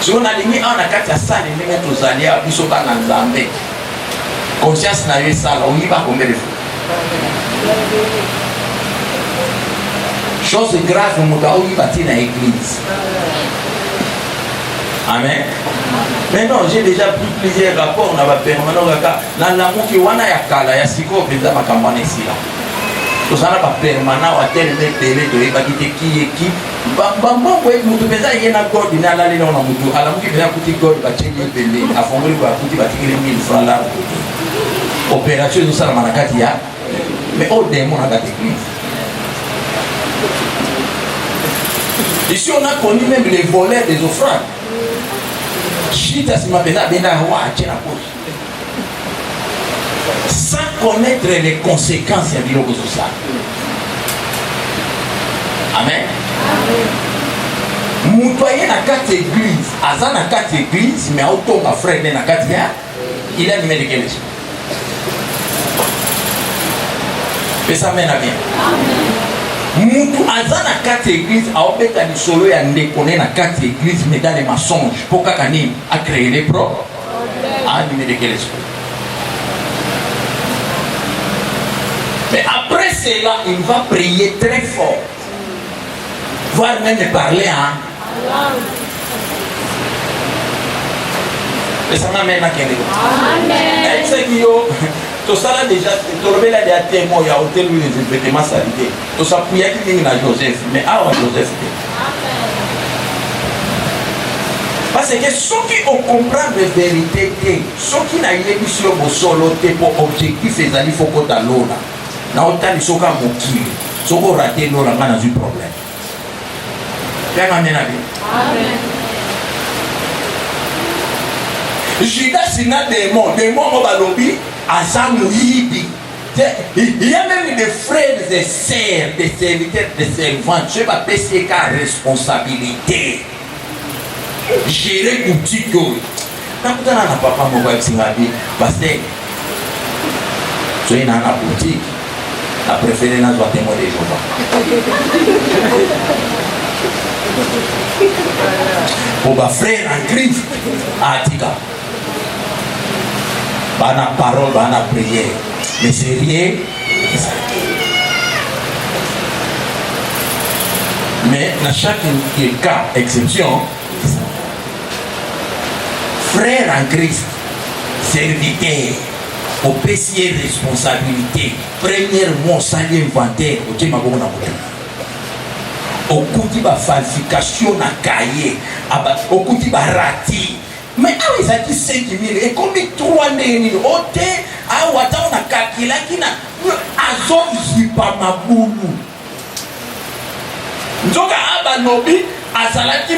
so na lingi ana kati ya sale ndenge tozalia biso bana nzambe conscience na yo sala oyiba combien de fois chose grave muda oyiba tina église. Amen. Maintenant, j'ai déjà pris plusieurs rapports dans la permanence. Dans l'amour qui wana ya kala ya siko peza makambana ici là. Tout ça là permanent à tel télé de ba qui bambo ouais mutu peza yena god na la lelo na mutu ala muki peza kuti god ba chenye pele afongoli ba kuti ba tikile 1000 francs là. Opération nous ça la manakati ya mais au démon na kati église. Ici on a connu même les voleurs des offrandes. Sans connaître les conséquences de l'eau social. Amen. Moutoyer na quatre églises, Azan na quatre églises, mais autant ma frère na quatre il a une médicalisation. Et ça mène à bien. Moutou Azan na quatre églises a obéta du solo et a déconné na quatre églises mais dans les mensonges pour qu'Akani a créé les propres à animer les esprits. Mais après cela, il va prier très fort, voire même parler à et ça m'amène à Kénégo. Amen. C'est qui yo tout ça là déjà tout le là des témoins il y a hôtel où les vêtements salités tout ça pour y aller à Joseph mais à Joseph parce que ceux qui ont compris la vérité ceux qui n'ont pas sur le solo pour objectif c'est d'aller faut que dans l'eau là na autant ils sont comme mokili ceux qui ont raté l'eau là on a un problème. Amen. Judas n'a démon au balobi à Samuibi. Il y a même des frères, des sœurs, des serviteurs, des servantes. Je vais passer qu'à responsabilité. Gérer une petite chose. Quand on a papa, mon père, c'est ma vie. Parce que tu es dans la boutique. La préférée n'a pas témoin de Jéhovah. Pour ma frère en Christ, à Atika. Bana parole, bana prière. Mais c'est rien. Mais dans chaque cas, exception, frère en Christ, serviteur, au PC responsabilité, premièrement, salut inventaire, au Djema Bona Moto. Au coup de falsification na cahier, au coup de rati. Mais ah oui, ça dit 5 000 et combien 3 000 ote ah wata on a calculé qui na azon zipa mabulu nzoka aba nobi azalaki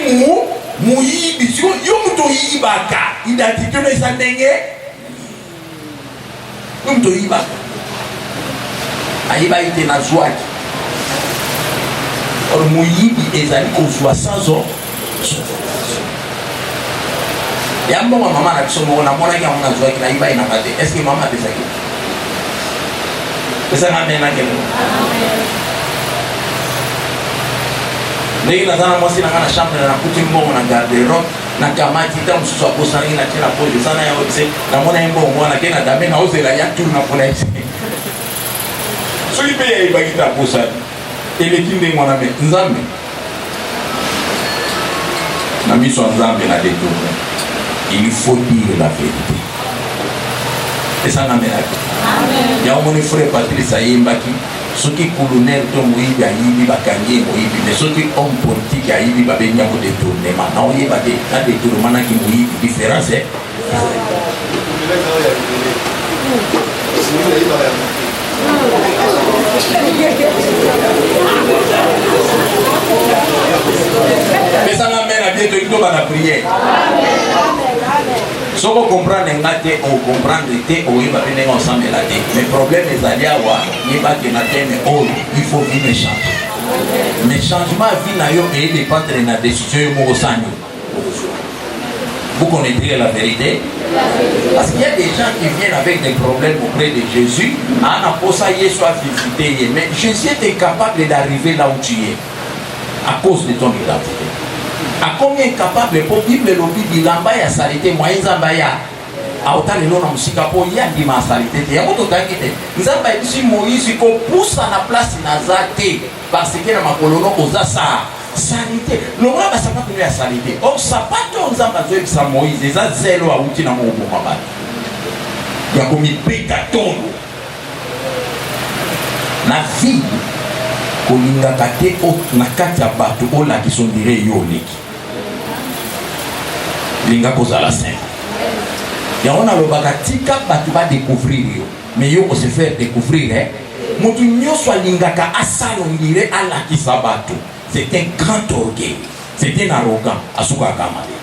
muyibi sio yo muto yibaka identité no esandenge yo muto yibaka ayiba ite na zwaki or muyibi ezali ko 60 ans. Et à un moment, maman a dit on a mon ami, on a joué avec la iba. Est-ce que maman a fait ça? C'est ça m'amène à quel moment? Mais dans la moitié, dans la chambre, dans la coutume, on a gardé robe, dans la camati, dans le sous-sol, pour s'en aller, dans la pose, dans la pose, dans mon ami, on a gagné la dame, dans la yacht, tout le monde a été. Ce qui paye, il va quitter la pose. Et les kings de mon ami, Nzambe. La mission Nzambe n'a détourné. Il faut dire la vérité. Et ça n'a pas il y a un mon frère Patrice Ayembaki, ceux qui colonel Tomoïbi, Aïbi, Bakanye, Moïbi, mais ceux qui ont politique, Aïbi, Babenya, au détournement. Non, il y a des détournements qui Moïbi, différence. Mais ça m'amène à bientôt une la prière. Si on comprend les maths, on comprend les thés, on va venir ensemble la thé. Mais le problème est d'aller à voir, il va que la thé, mais il faut venir changer. Mais changement à vie, il dépend de la décision de vous connaîtrez la vérité. Parce qu'il y a des gens qui viennent avec des problèmes auprès de Jésus. Mais Jésus était capable d'arriver là où tu es. À cause de ton identité. À combien capable pour Bible le Bible l'amba ya salité moyen zambaya. Autant le nom musika po ya ndima salité. Ya moto takite. Nzamba isi Moïse ko poussa na place nazate parce que na makolono ozasa. Salité. L'homme va savoir que la salité. Or, ça pas ton zamba zoe sa Moïse. Ça zélo a outil na mo bomba. Il y a comme pétaton. Na vie. Kolinga kate o na kati ya bato o la qui sont diré yo leki. Linga kozala saint. Ya on a le bagatika bato va découvrir yo. Mais yo ko se faire découvrir mutu nyoso alingaka asalo ndire ala kisabato. C'est un grand orgueil. C'est un arrogant. Asuka kamale.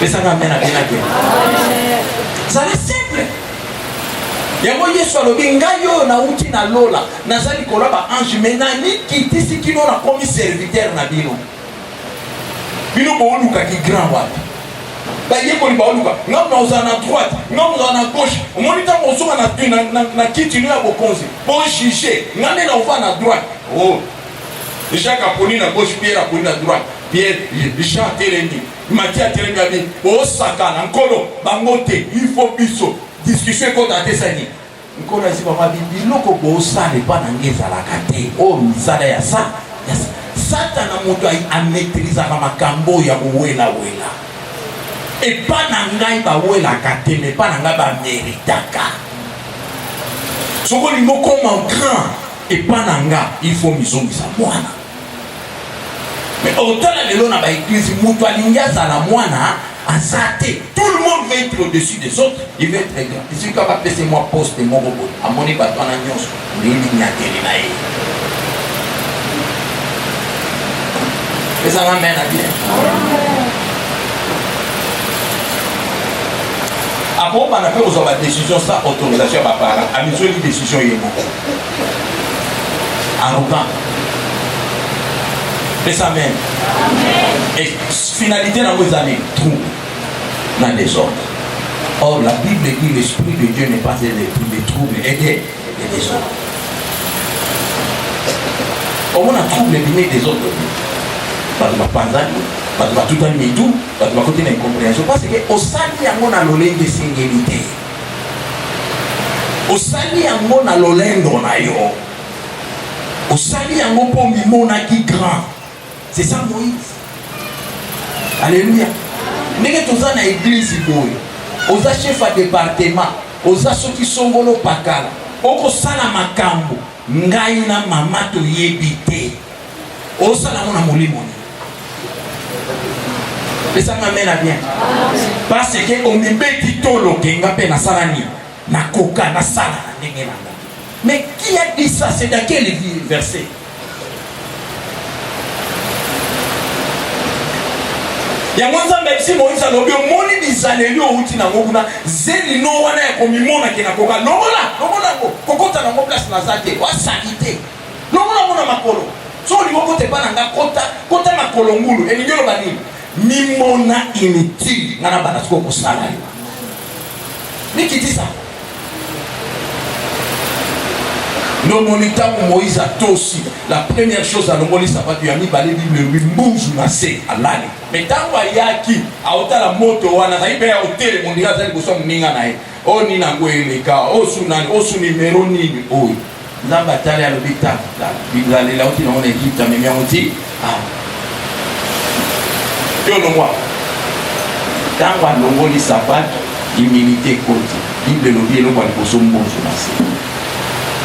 Mais ça m'amène à bien. Ça c'est simple. Yango Yesu alobi ngayo na uti na lola. Nazali koloba ange menani kiti sikino na komi serviteur na bino. Bino bouluka ki grand wapi. Ba yeko ni bauluka. Ngam na uzana droite, ngam na gauche. Umonita mosoka na kiti ni ya bokonzi. Bon chiché, ngane na uva na droite. Oh. Jacques aponi na gauche, Pierre aponi na droite. Pierre, Jean Télémi, Matthieu Télémi abi. Oh sakana nkolo bangote, il faut biso. Discussion ko ta tesani. Nkolo si papa biloko bo sale pa na ngeza la kate. Oh misala ya sa. Satana moto a maîtriser makambo ya wela. Et pas n'angai ba wela kate mais pas n'anga ba méritaka. Soko li moko en grand et pas n'anga il faut misongi sa mwana. Mais autant la lelo na ba église muto alinga za la mwana azate. Tout le monde veut être au-dessus des autres, il veut être grand. Et celui qui va passer moi poste mon robot. A moni ba tona nyonso ni nyakeli na ye. Et ça m'amène à bien. Après, on a fait aux décisions sans autorisation par parents. À mesure de décision, il y a beaucoup. Arrogant. Et ça mène. Et finalité dans vos années, trouble. Dans les ordres. Or, la Bible dit l'Esprit de Dieu n'est pas des troubles et des désordres. On a trouble des autres. Parce que tout le monde parce que côté d'incompréhension parce que au sali yango na lolenge singélité au sali yango na lolendo na yo au sali yango po mimona qui grand c'est ça Moïse. Alléluia. Ndenge toza na église boy oza chef à département oza soki songolo pakala oko sala makambo ngai na mama to yebite o sala mona molimo. Et ça m'amène à bien. Parce que on me dit tolo kenga pe na salani na koka na sala na ndenge nanga. Mais qui a dit ça? C'est dans quel verset? Ya mwanza mbesi Moïse alobi omoni bizaleli outi na ngokuna zeli no wana ya komimona ke na koka lomola ko kokota na place na zate wa salite. Lomola mona makolo. So li moko te pa nanga kota makolo ngulu elingelo bani. Mimona inutile ngana bana siko ko sala yo. Niki dit ça. Non monita Moïse a tosi. La première chose à l'omoli ça pas du ami balé Bible mbunzu na se alani. Mais tango yaki aota la moto wana za ibe ya hotel mondiga za liboso mninga na ye. O ni na ngweleka o sunani o su numéro nini oyi. Nzamba tale ya lobita. Bible la oti na on Égypte mais mi oti ah. Moi. Quand on a sabat, humilité côté. Bible le dit, on a posé un bon jour.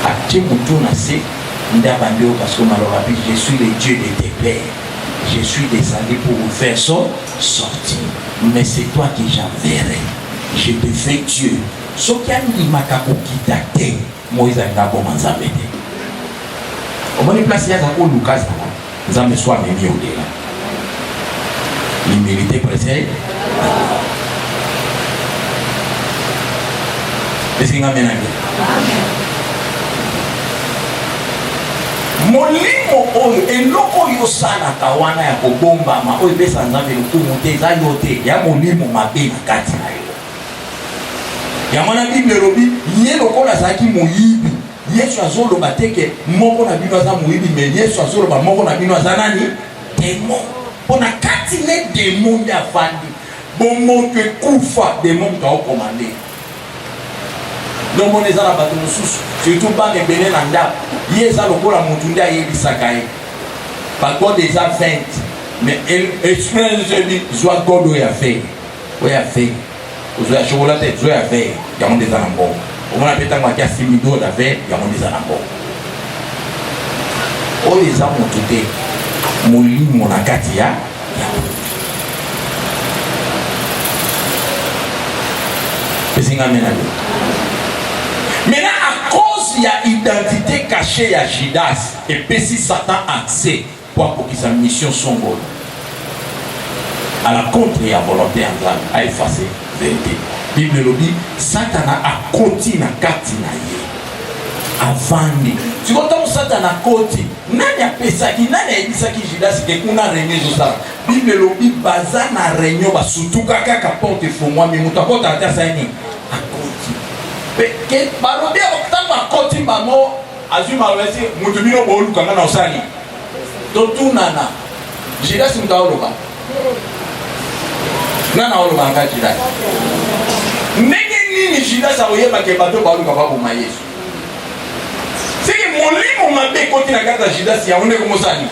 À qui vous tournez, parce que je suis le Dieu de tes pères. Je suis descendu pour vous faire sortir. Mais c'est toi que j'enverrai. Je te fais Dieu. Ce qui a dit Makako qui t'a été, Moïse a commencé à m'aider. Au moins, place, il y a un Lucas. Nous avons besoin de mieux au-delà. L'humilité précède. Est-ce qu'il y a un molimo oyo eloko oyo osalaka wana ya kobombama oyo epesa nzambe lokumu te eza yo te ya molimo mabe na kati na yo. Yango na Bible elobi ye lokola azalaki moyibi, Yesu azoloba teke moko na bino aza moyibi, mais Yesu azoloba moko na bino aza nani? Démon. Pona kati ne démon nde afandi bomoto ekufa démon moto aokomande. Donc on est à la bateau mosusu surtout bana ebele na ndako ye eza lokola motu nde ayebisaka ye bagode eza 20 mais expérience ebi zwa gode oyo afei ozwa ya chokola te zwa ya vere yango nde eza na mbongo omona mpe ntango akia simido na vere yango nde eza na mbongo oyo eza motu te molimo na kati ya esinga mena yo. Maintenant, à cause de l'identité cachée à Judas, et puis si Satan a accès pour qu'il sa mission son rôle, à la contre et à volonté en grave, à effacer la vérité. La Bible le dit, Satan a continué à continuer avant. Tu vois, quand Satan a continué, nani a fait ça, nani a dit ça qui Judas, c'est qu'on a régné tout ça. La Bible le dit, baza na réunion, surtout quand il porte faux moi, mais mon tapot a dit ça. Que barobe okutama koti bamo azuma wesi mutubino boluka ngana osali to tunana Judas mutaoloba nana oloba nga Judas ndenge nini Judas aoyeba ke bato baluka baboma Yesu siki molimo mabe koti na kata Judas ya onde komosani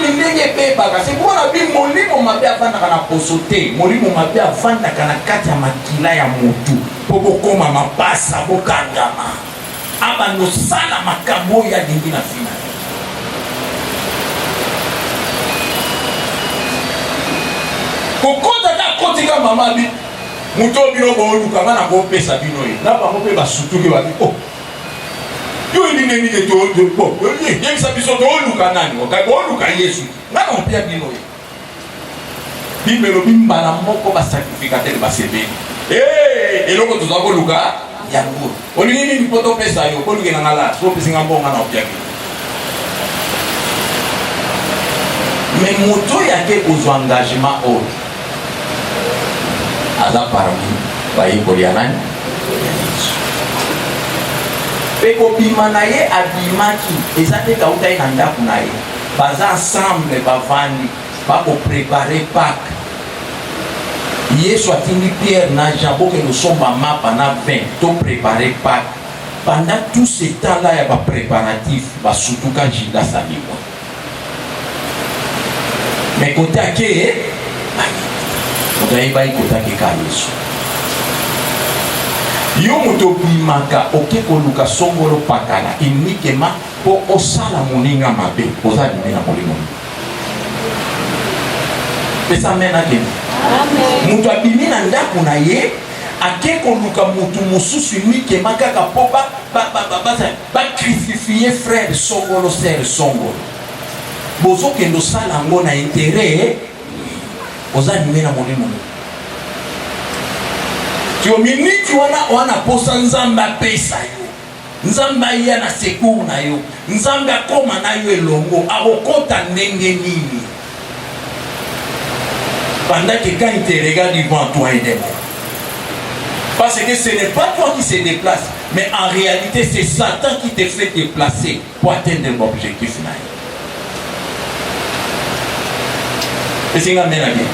ndenge bebaka c'est pour la vie molimo mabe afandaka na poso te molimo mabe afandaka na kati ya makila ya motu po bokoma mapasa bokangama abanosala makambo oyo alingi na fina kokota ta kotika mama bi moto bino booluka nga na kopesa bino ye na bango mpe basutuki babi o yo ndenge ke to bo yebisa biso to oluka nani oluka Yesu ngana opia bino ye Bible lo bimbala moko ba sacrificateur ba sebeli eloko to za koluka yango olingi ni poto pesa yo koluke na ngala so pesinga mbonga na opia bino mais moto yake kozwa engagement o aza parmi ba yekoli anani peko bima na ye abimaki eza te kauta ye na ndako na ye baza ensemble bavandi bakoprepare Pâques. Yesu atindi Pierre na Jean bokende osomba mapa na vin to prepare Pâques. Pendant tout ce temps-là ya bapréparatif basutuka Judas alikwa mais kote ake otayebai kote ake ka Yesu yo moto bimaka oke koluka songolo pakala uniquement po osala moninga mabe oza dime na molimo pesa mena ke moto abimi na ndako na ye ake koluka motu mosusu uniquement kaka po ba crucifier frère songolo sœur songolo bozokende osala ngo na intérêt oza dime na molimo tio miniti wana posa nzambe apesa yo nzambe aya na secours na yo nzambe akoma na yo elongo akokota ndenge nini pendant que quand il te regarde devant toi il est mort parce que ce n'est pas toi qui se déplace mais en réalité c'est Satan qui te fait déplacer pour atteindre l'objectif na yo et c'est nga mena bien.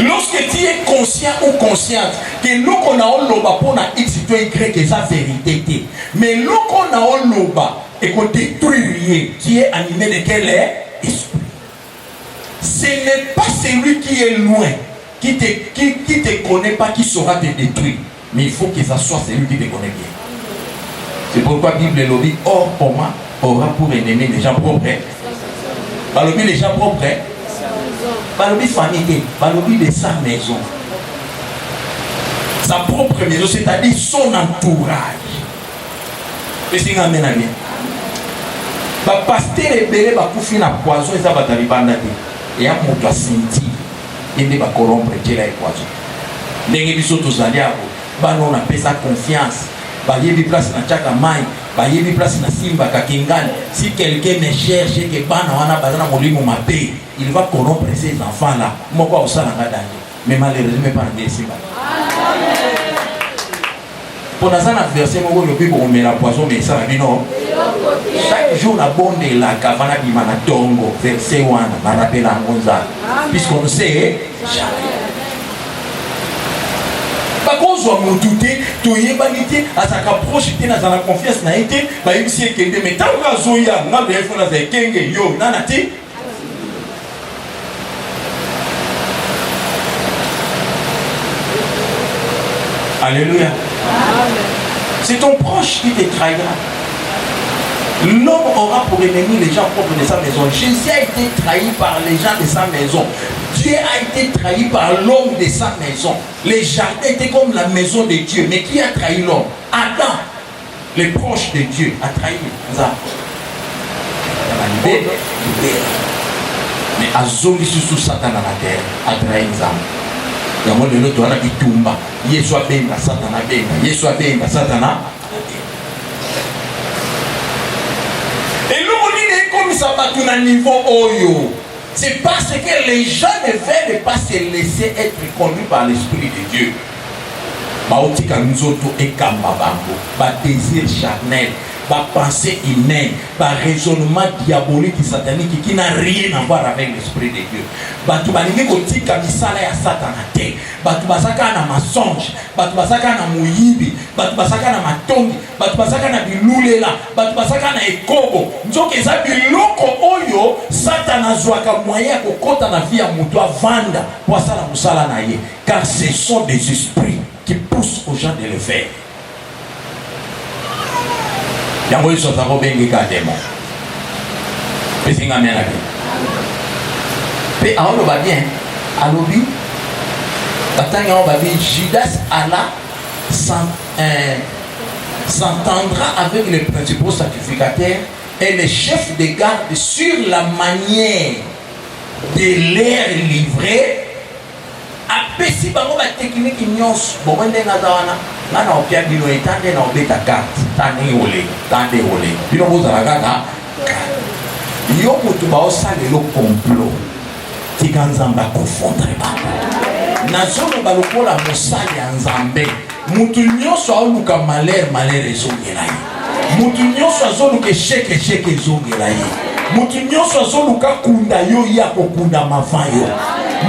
Lorsque tu es conscient ou consciente que l'on a loba pour na X ou Y que ça vérité, mais l'on a loba et qu'on détruit qui est animé de quel esprit. Ce n'est pas celui qui est loin, qui te connaît pas, qui saura te détruire, mais il faut que ça soit celui qui te connaît bien. C'est pourquoi la Bible le dit, or pour moi aura pour ennemi les gens propres. Balobi les gens propres. Balobi famille, balobi de sa maison. Sa propre maison, c'est-à-dire son entourage. Et c'est un bien. Ba pasteur ebele ba kufi na poison eza ba talibanda te. Et a moto asinti ende ba corrompre kela e poison. Ndenge biso tozali ako bano na pesa confiance. bayebi place na chaka mai, bayebi place na simba kakingani. Si quelqu'un me cherche que bana wana bazana molimo mabe, il va corrompre ces enfants là. Moko osala ngadanger. Mais malheureusement pas de simba. Pour ça na verset moko le bible on met la poisson mais ça bino. Chaque jour la bonne la kavana bimana tongo verset wana na rappel à ngonza. Puisqu'on sait jamais. Par contre, on a douté, tout y est banité, à sa approche, il a la confiance, n'a été, bah, il s'y est qu'elle mais tant que Zoya, n'a pas fait la kenge, yo, nanati. Alléluia. C'est ton proche qui te trahira. L'homme aura pour ennemi les gens propres de sa maison. Jésus a été trahi par les gens de sa maison. Dieu a été trahi par l'homme de sa maison. Les jardins étaient comme la maison de Dieu. Mais qui a trahi l'homme? Adam, les proches de Dieu, a trahi ça. Mais Azoli sous Satan à la terre a trahi ça. Il y a un moment donné, tu as dit Tumba. Yeswa benga, Satan a benga. Yeswa benga, Satan a. Comme ça va tout à niveau oyo. C'est parce que les gens ne veulent pas se laisser être conduits par l'Esprit de Dieu. Baotika nzoto ekamba bango, ba désir charnel, ba pensée humaine, ba raisonnement diabolique et satanique qui n'a rien à voir avec l'Esprit de Dieu. Batu balingi kotika misala ya Satana te. Batu basaka na mensonge, batu basaka na muyibi, batu basaka na matongi, batu basaka na bilulela, batu basaka na ekobo. Nzoke eza biloko oyo Satana zwaka moyen kokota na vie ya mutu avanda pour sala musala na ye. Car ce sont des esprits qui poussent aux gens de le faire. Yango iso zako bengi ka démon. Pesinga mena bi. Pe aolo ba bien. Alobi. Batanga on va dire Judas Allah s'entendra avec les principaux sacrificateurs et les chefs de garde sur la manière de les livrer. Apesi bango ba technique nyonso bongo ndenga zawana ngana opia bino etande na obeta carte tande ole bino bozala kaka yo mutu baosala lo complot tika nzambe akofondre bango nazoloba lokola mosali ya nzambe mutu nyonso aoluka malere ezongela ye mutu nyonso azoluka esheke ezongela ye mutu nyonso azoluka kunda yo ya kokunda mavan yo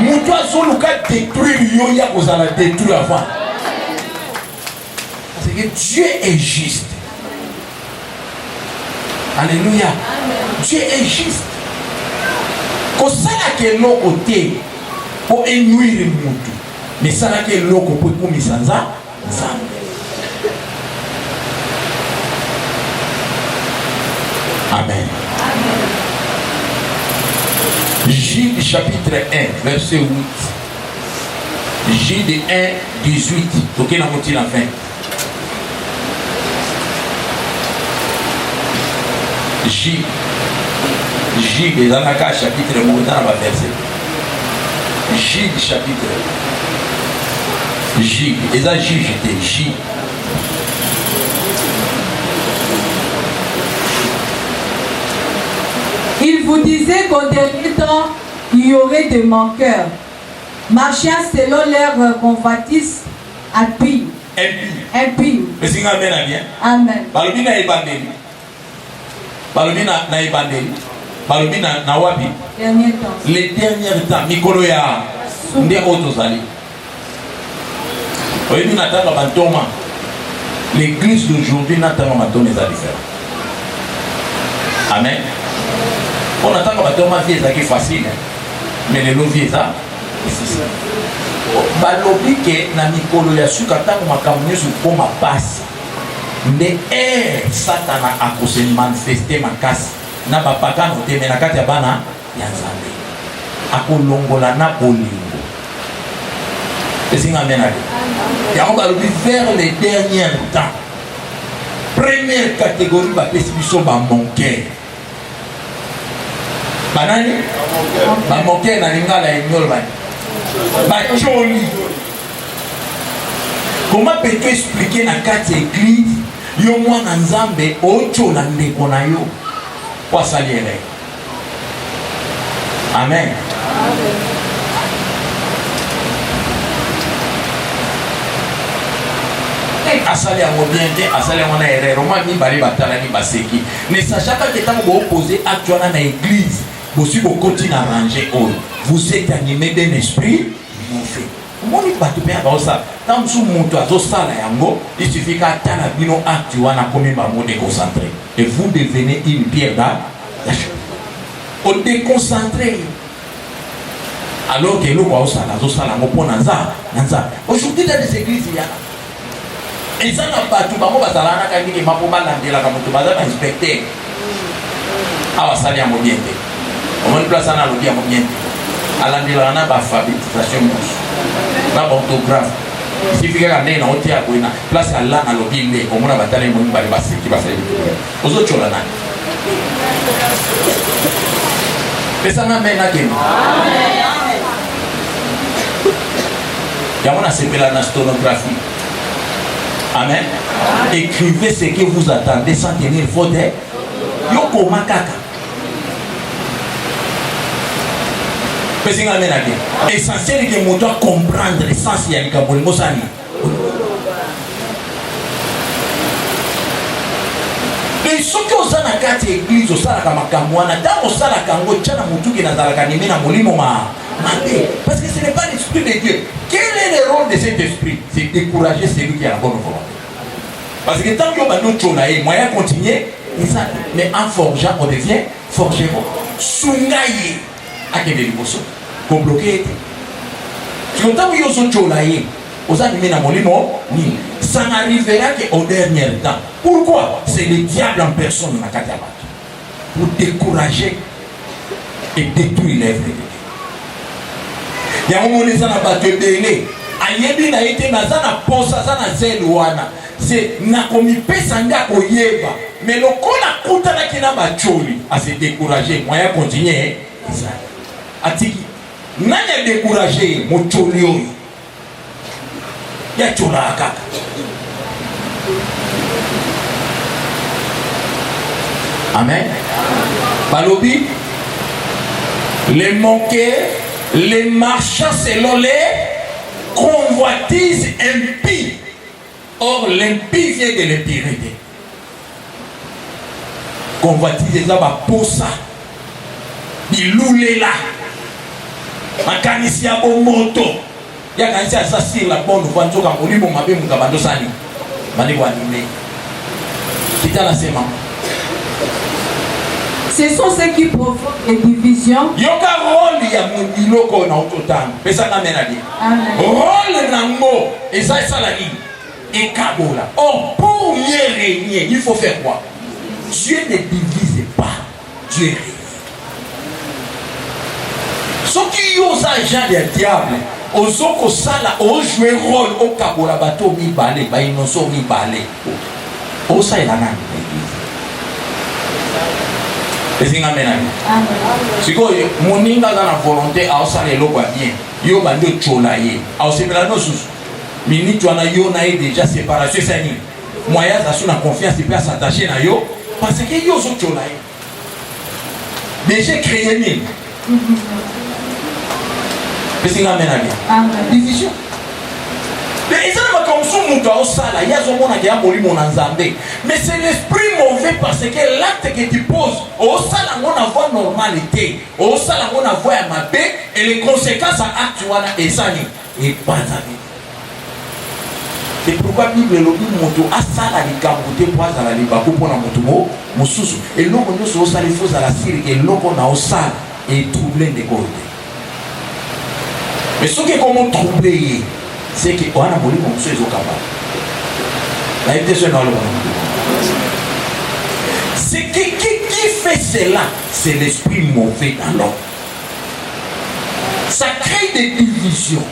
mutu azoluka détruire yo ya kozala détruire avant. Parce que Dieu est juste. Alléluia. Dieu est juste. Kosala ke loko te po enuire mutu. Mais sala ke loko po komisa nzambe. Amen. J chapitre 1, verset 8. J de 1, 18. Ok, n'a pas la fin. J de Zanaka chapitre 1, verset. J chapitre. J. Et ça, J, j'étais J. Il vous disait qu'au dernier temps, il y aurait des manqueurs, marchant selon leur convoitise impie. Impie. Amen. Balobina ebandeli. Balobina na ebandeli. Balobina na wapi. Dernier temps. Les derniers temps. Mikolo ya nde otozali. Oyebi natanga bantoma. L'église d'aujourd'hui natanga bantoma eza différent. Amen. On attend que ma vie est facile, mais les lois ça difficile. Balobi que na mikolo ya suka tango makamyo su koma passe. Ne Satana a ko se manifester makasi na bapaka no te mena kati ya bana ya Nzambe. Akolongola na bolingo. Esinga mena. Ya on balobi vers les derniers temps. Première catégorie ba pesi biso ba manquer. Banani? Bamoke na lingala enyol bani. Bacholi. Comment peux-tu expliquer dans 4 églises, yo mwana nzambe ocho la ndeko na yo kwa saliere? Amen. Asali yango bien te, asali yango na erreur. Roma mi bali batala ni baseki. Ne sachant pas que tant que vous opposez actuellement dans l'église, vous suivez au quotidien arrangé. Vous êtes animé d'un esprit mauvais. Comment il va te faire ça? Tant que vous avez ça, il suffit qu'à la bino actuellement na comme un déconcentré. Et vous devenez une pierre dans la chute. On déconcentré. Alors que nous voyons ça, nous avons ça. Aujourd'hui dans les églises, il y a et ça n'a pas tout le monde va s'arranger quand il m'a pas mal d'andé là comme tout le monde va inspecter. Ah va salir à mon bien. On va place à l'audio à mon bien. À l'andé là on a pas alphabétisation mouche. Pas orthographe. Si vous regardez dans l'audio à quoi place à là à l'audio là comme on a bataille mon bali basé qui va faire. Aux autres choses là. Mais ça m'amène à quel? Il y a mon aspect la nastonographie. Amen. Écrivez ce que vous attendez sans tenir faute. Yoko makaka. Essentiel que nous devons comprendre l'essentiel de la et ce que vous avez dans l'église, vous avez parce que ce n'est pas l'esprit de Dieu. Quel est le rôle de cet esprit? C'est décourager celui qui a la bonne volonté. Parce que tant que nous avons moyen de continuer, mais en forgeant, on devient forgeron. Sungaye à Kébéliboso. Pour bloquer. Si on t'a vu aux autres aux animés dans mon limo, ça n'arrivera qu'au dernier temps. Pourquoi? C'est le diable en personne dans la Katabat. Pour décourager et détruire l'œuvre de Dieu. Il y a un moment où on a battu belé. Ayebi na été na zana posa zana zeluana. C'est na komi pesanga koyeba. Mais le kona kuta na kina bacholi a se décourager. Moyen continuer ça. Atiki nanya décourager mocholi oyo. Ya chola akaka. Amen. Balobi les moqués, les marchands selon les convoitises impies. Or, l'impie vient de l'impureté. Convoitise, ça va pour ça. Il loue là. Ma canisia au moto. Il y a quand ça sur la bonne voie. Tu as mon ma belle mon sani. Mani wa animé. Qui t'a la sément. Ce sont ceux qui provoquent les divisions. Yoka rôle ya mungiloko na ototan. Pesa na menadi. Rôle na mo et ça la ligne. Et kabola. Or pour mieux régner, il faut faire quoi? Dieu ne divise pas. Dieu règne. Ce qui ont agent des diables, aux autres sala, aux jouer rôle au kabola bateau mi balé, ba innocent mi balé. Au ça il a nan. Si vous avez une volonté à faire le bien, vous avez cholaye. Alors c'est la notion. Minute tu as déjà séparation c'est ni. Moyen ça confiance et place s'attacher na yo parce que yo sont cholaye. Déjà créé ni. C'est une division. Mais c'est l'esprit mauvais parce que l'acte que tu poses, au sein de la normalité, au sein de la voie ma paix, et les conséquences à l'acte et ça n'est pas d'avis. C'est pourquoi la Bible dit que la sala de Kamoté pour la Libako pour la Motomo, Moussousou, et l'homme nous sommes les faux à la Syrie, et l'homme on a au sale et troublé des côtés. Mais ce qui est comment troubler, c'est qu'on a volé mon monsieur c'est qui fait cela? C'est l'esprit mauvais dans l'homme. Ça crée des divisions.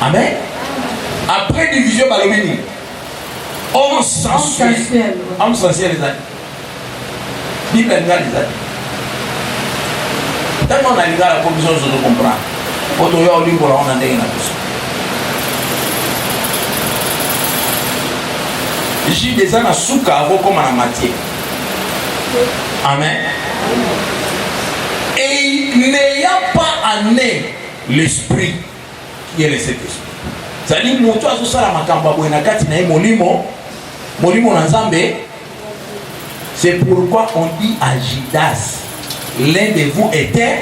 Amen. Après division, homme sensuel. Homme sensuel, les amis. Bible les amis. Tellement on a la commission de comprendre. On a J'ai des ans à souka avant comme à la matière. Amen. Et n'ayant pas amené l'esprit qui est le Saint-Esprit. C'est-à-dire que nous avons ça la makamba boena kati na molimo na Nzambe. C'est pourquoi on dit à Judas, l'un de vous était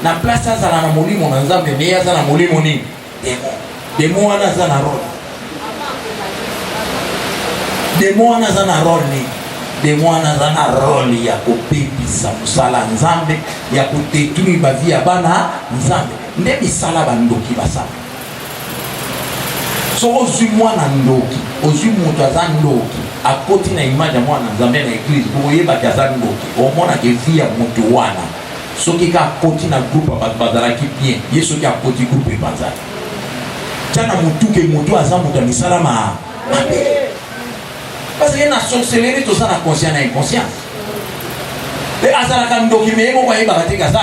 na place à la molimo na Nzambe, mais à la molimo ni démon na zana rôle. Démon na zana rôle ni. Démon na zana rôle ya kopepisa musala Nzambe, ya kotetuni ba vie ya bana Nzambe. Nde misala bandoki basala. So ozwi mwana ndoki, ozwi mutu aza ndoki, akoti na image ya mwana Nzambe na église, boyeba kaza ndoki, omona ke vie ya mutu wana. Soki ka akoti na groupe bazalaki bien, ye soki akoti groupe bazali. Tiana mutu ke mutu aza mutu misala ma. Parce que na sorcellerie to ça na conscient na inconscience. Le azala ka ndoki me mo kwa yeba te kaza.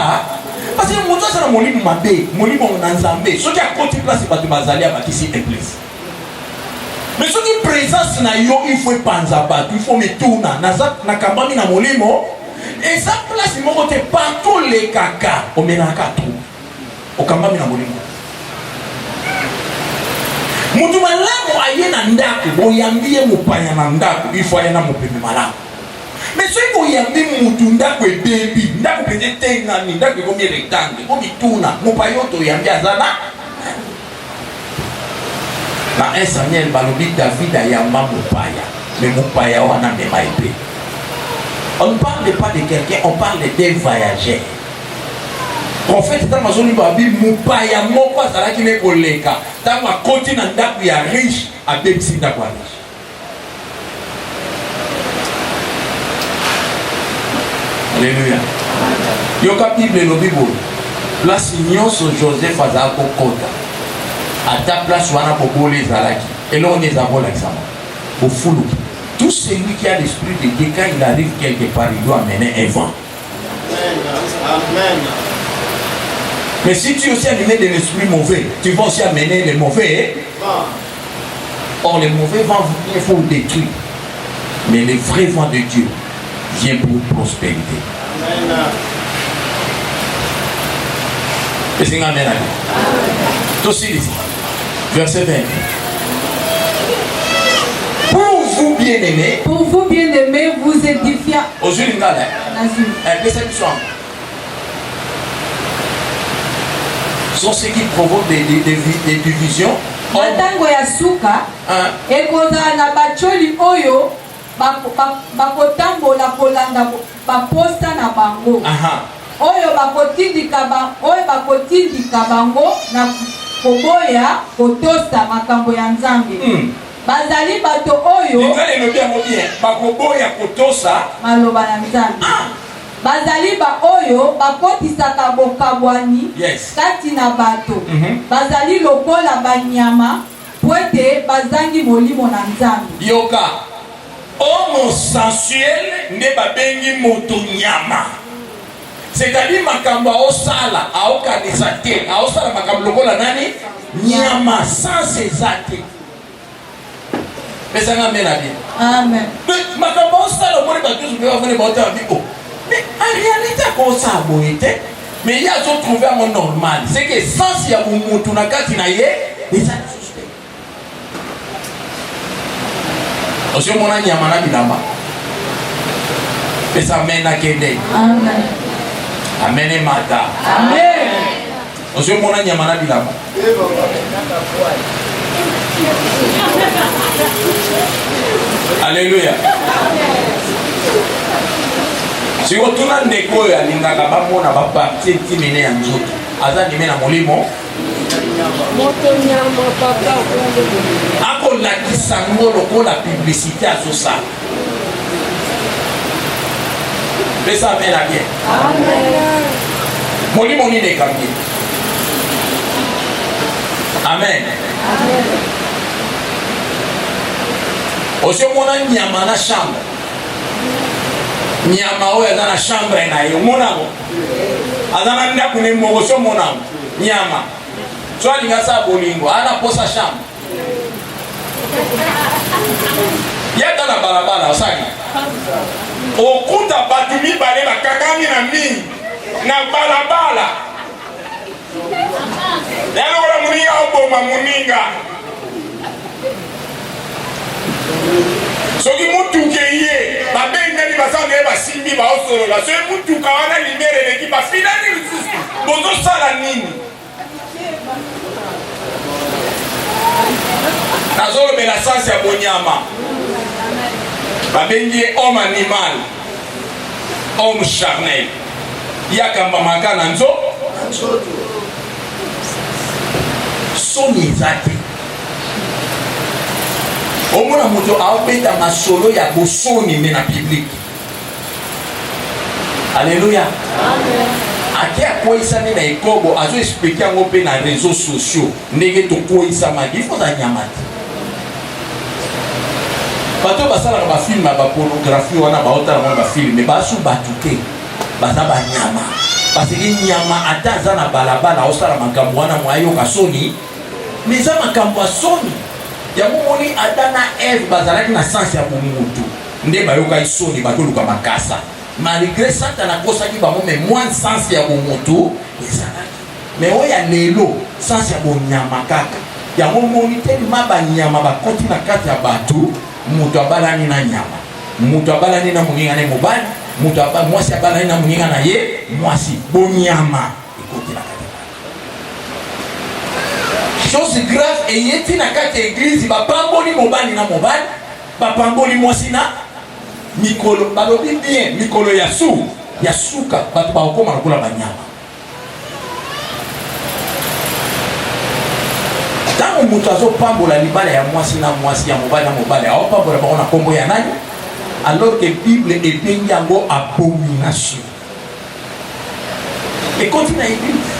Parce que mutu aza na molimo mabe, molimo na Nzambe, soki akoti place batu bazali abakisi église. Mais ce qui présence na yo, il faut panza batu, il faut me tourner. Na kambami na molimo, et ça place mon côté partout les caca, au menaka tout. Au kambami na molimo. Mutu malamu aye na ndaku, boyambie mupanya na ndaku, il faut aye na mupeme malamu. Mais ce qui boyambie mutu ndaku e baby, ndaku pete tenga ni, ndaku komi rectangle, komi tuna, mupayoto yambie azana. Dans 1 Samuel, David a yamba mupaya, mais mupaya wana mema épée. On ne parle pas de quelqu'un, on parle des voyageurs. Prophète dans ma zone babi mupaya moko azalaki ne koleka, tango akoti na ndaku ya riche abebisi ndaku ya riche. Alléluia. Yoka Bible elobi boye. Place nyonso Joseph azalaki kokota. À ta place, on a beaucoup les alaki. Et là, on les a volés ensemble. Au foulou. Tout celui qui a l'esprit de Dieu, quand il arrive quelque part, il doit amener un vent. Amen. Mais si tu es aussi animé de l'esprit mauvais, tu vas aussi amener les mauvais. Or, les mauvais vents viennent pour détruire. Mais le vrai vent de Dieu vient pour prospérité. Amen. Et c'est un amen. Tout ici. Verset 20. Pour vous bien-aimés, vous édifiant. Aux yeux de Ngala. Sont ceux qui provoquent des divisions. Matango ya suka ekozala na bacholi oyo bakotambola kolanda baposta na bango. Oyo bakotindika bango na koboya kotosa makambo ya Nzambe. Bazali bato oyo bakoboya kotosa maloba na Nzambe. Bazali ba oyo bakotisaka bokabwani kati na bato. Bazali lokola banyama pwete bazangi molimo na Nzambe. Yoka homo sensuel nde babengi moto nyama. C'est-à-dire makambo aosala aokanisa te aosala makambo lokola nani nyama sans cesate. Mais ça m'a bien. Amen. Makambo aosala moni batu zo ba vene bota biko. Mais en réalité comme ça boité mais il y a d'autres trouvé un normal. C'est que sans ya mutu na kati na ye les ça suspect. Osio mona nyama na bilamba. Mais ça mène à kende. Amen. Amen mata. Amen. Osio mona nyama na bilamba. Alléluia. Si on tourne en déco et à l'ingaka bamona baparti timene ya nzoto aza nime na molimo ako lakisa ngo lokola publicité azosala pesa amena bien. Amen. Molimo nini ekambi. Amen. Amen. Osio mona nyama na chambre. Nyama oyo aza na chambre na ye monango aza na ndako ne moko so monango nyama so alinga sa bolingo ana posa chambre balabala osali okuta batu mibale bakangami na mingi na balabala yalokola moninga oboma moninga soki mutuka ye babengani basangeye basimbi baosolola soki mutuka wana limere eleki bafinani lisusu bozosala nini nazolobela sansi ya bonyama babengi ye homme animal homme charnel yakambamaka na nzoto soni eza te omona moto aobeta masolo ya bosoni me na publike. Alléluia. Ake akoisami na ekobo azo explique yango mpe na réseaux sociaux ndenge tokoisamaki ifo za nyama te. Bato basalaka bafilme ya bapornographie wana baotala mwana bafilme basu batu te baza banyama paseke nyama ata aza na balabala osala makambo wana mwayoka soni me eza makambo ya soni. Yango moni Adam na Eve bazalaki na sansi ya bomutu nde bayoka soni batoluka makasa malgré Satan akosaki bango me moins sansi ya bomutu ezalaki me oya lelo sansi ya bonyama kaka. Yango moni telema banyama bakoti na kati ya batu mutu abalani na nyama mutu abalani na moninga na mobali mutu mwasi abalani na moninga na ye mwasi bonyama ekoti na kati. Chose grave eyeti na kati ya église bapamboli mobali na mobali bapamboli mwasi na mikolo balobi bien mikolo ya suka bato bakokoma lokola banyama. Tango mutu azopambola libala ya mwasi na mwasi ya mobali na mobali aopambola bango na kombo ya nani alors que Bible ebengi yango abomination. Ekoti na église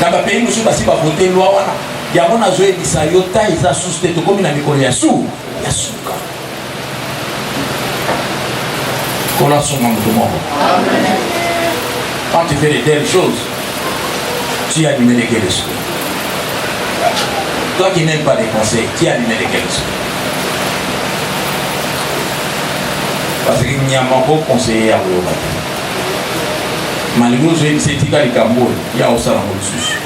na bapeyi mosusu basi bavote loi wana yango nazoyebisa yo ta eza susu te tokomi na mikolo ya suka kola soma moto moko. Quand tu fais de telles choses tu es animé de quel esprit? Toi qui n'aimes pas les conseils, tu es animé de quel esprit? Parce qu'il n'y a pas de conseiller à vous. Malgré que c'est tika likambo ya osala mosusu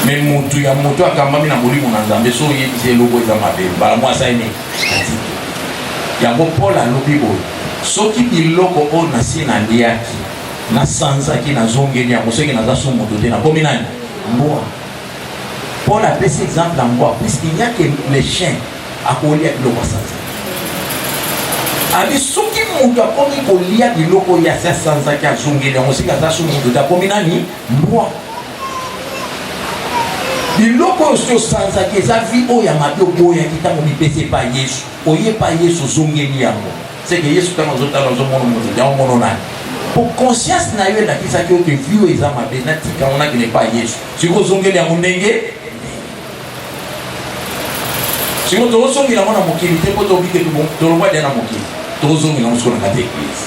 mais mutu ya mutu akambami na molimo na Nzambe so yebisi eloko eza mabe bala mwasa ene yango Paul alobi boye soki biloko oyo nasi naliaki nasanzaki nazongeli yango soki naza so moto te nakomi nani mbwa. Paul apesi exemple ya mbwa puisqu'il n'y a que les chiens akolia biloko asanzaki abi soki mutu akomi kolia biloko ya sasanzaki azongeli yango soki aza so moto te akomi nani mbwa. Biloko oyo soki osanzaki eza vi oyo ya mabe oboyaki ntango mipesi epa Yesu oyepa Yesu ozongeli yango seke Yesu ntango ozotala ozomona moto yango mono nani po conscience na yo elakisaki oyo ke vi oyo eza mabe natika ngo nakende epa Yesu sikoyo ozongeli yango ndenge sikoyo tozongela yango na mokili te po tobike tolongwa dia na mokili tozongela yango sikoyo na kati ya eglise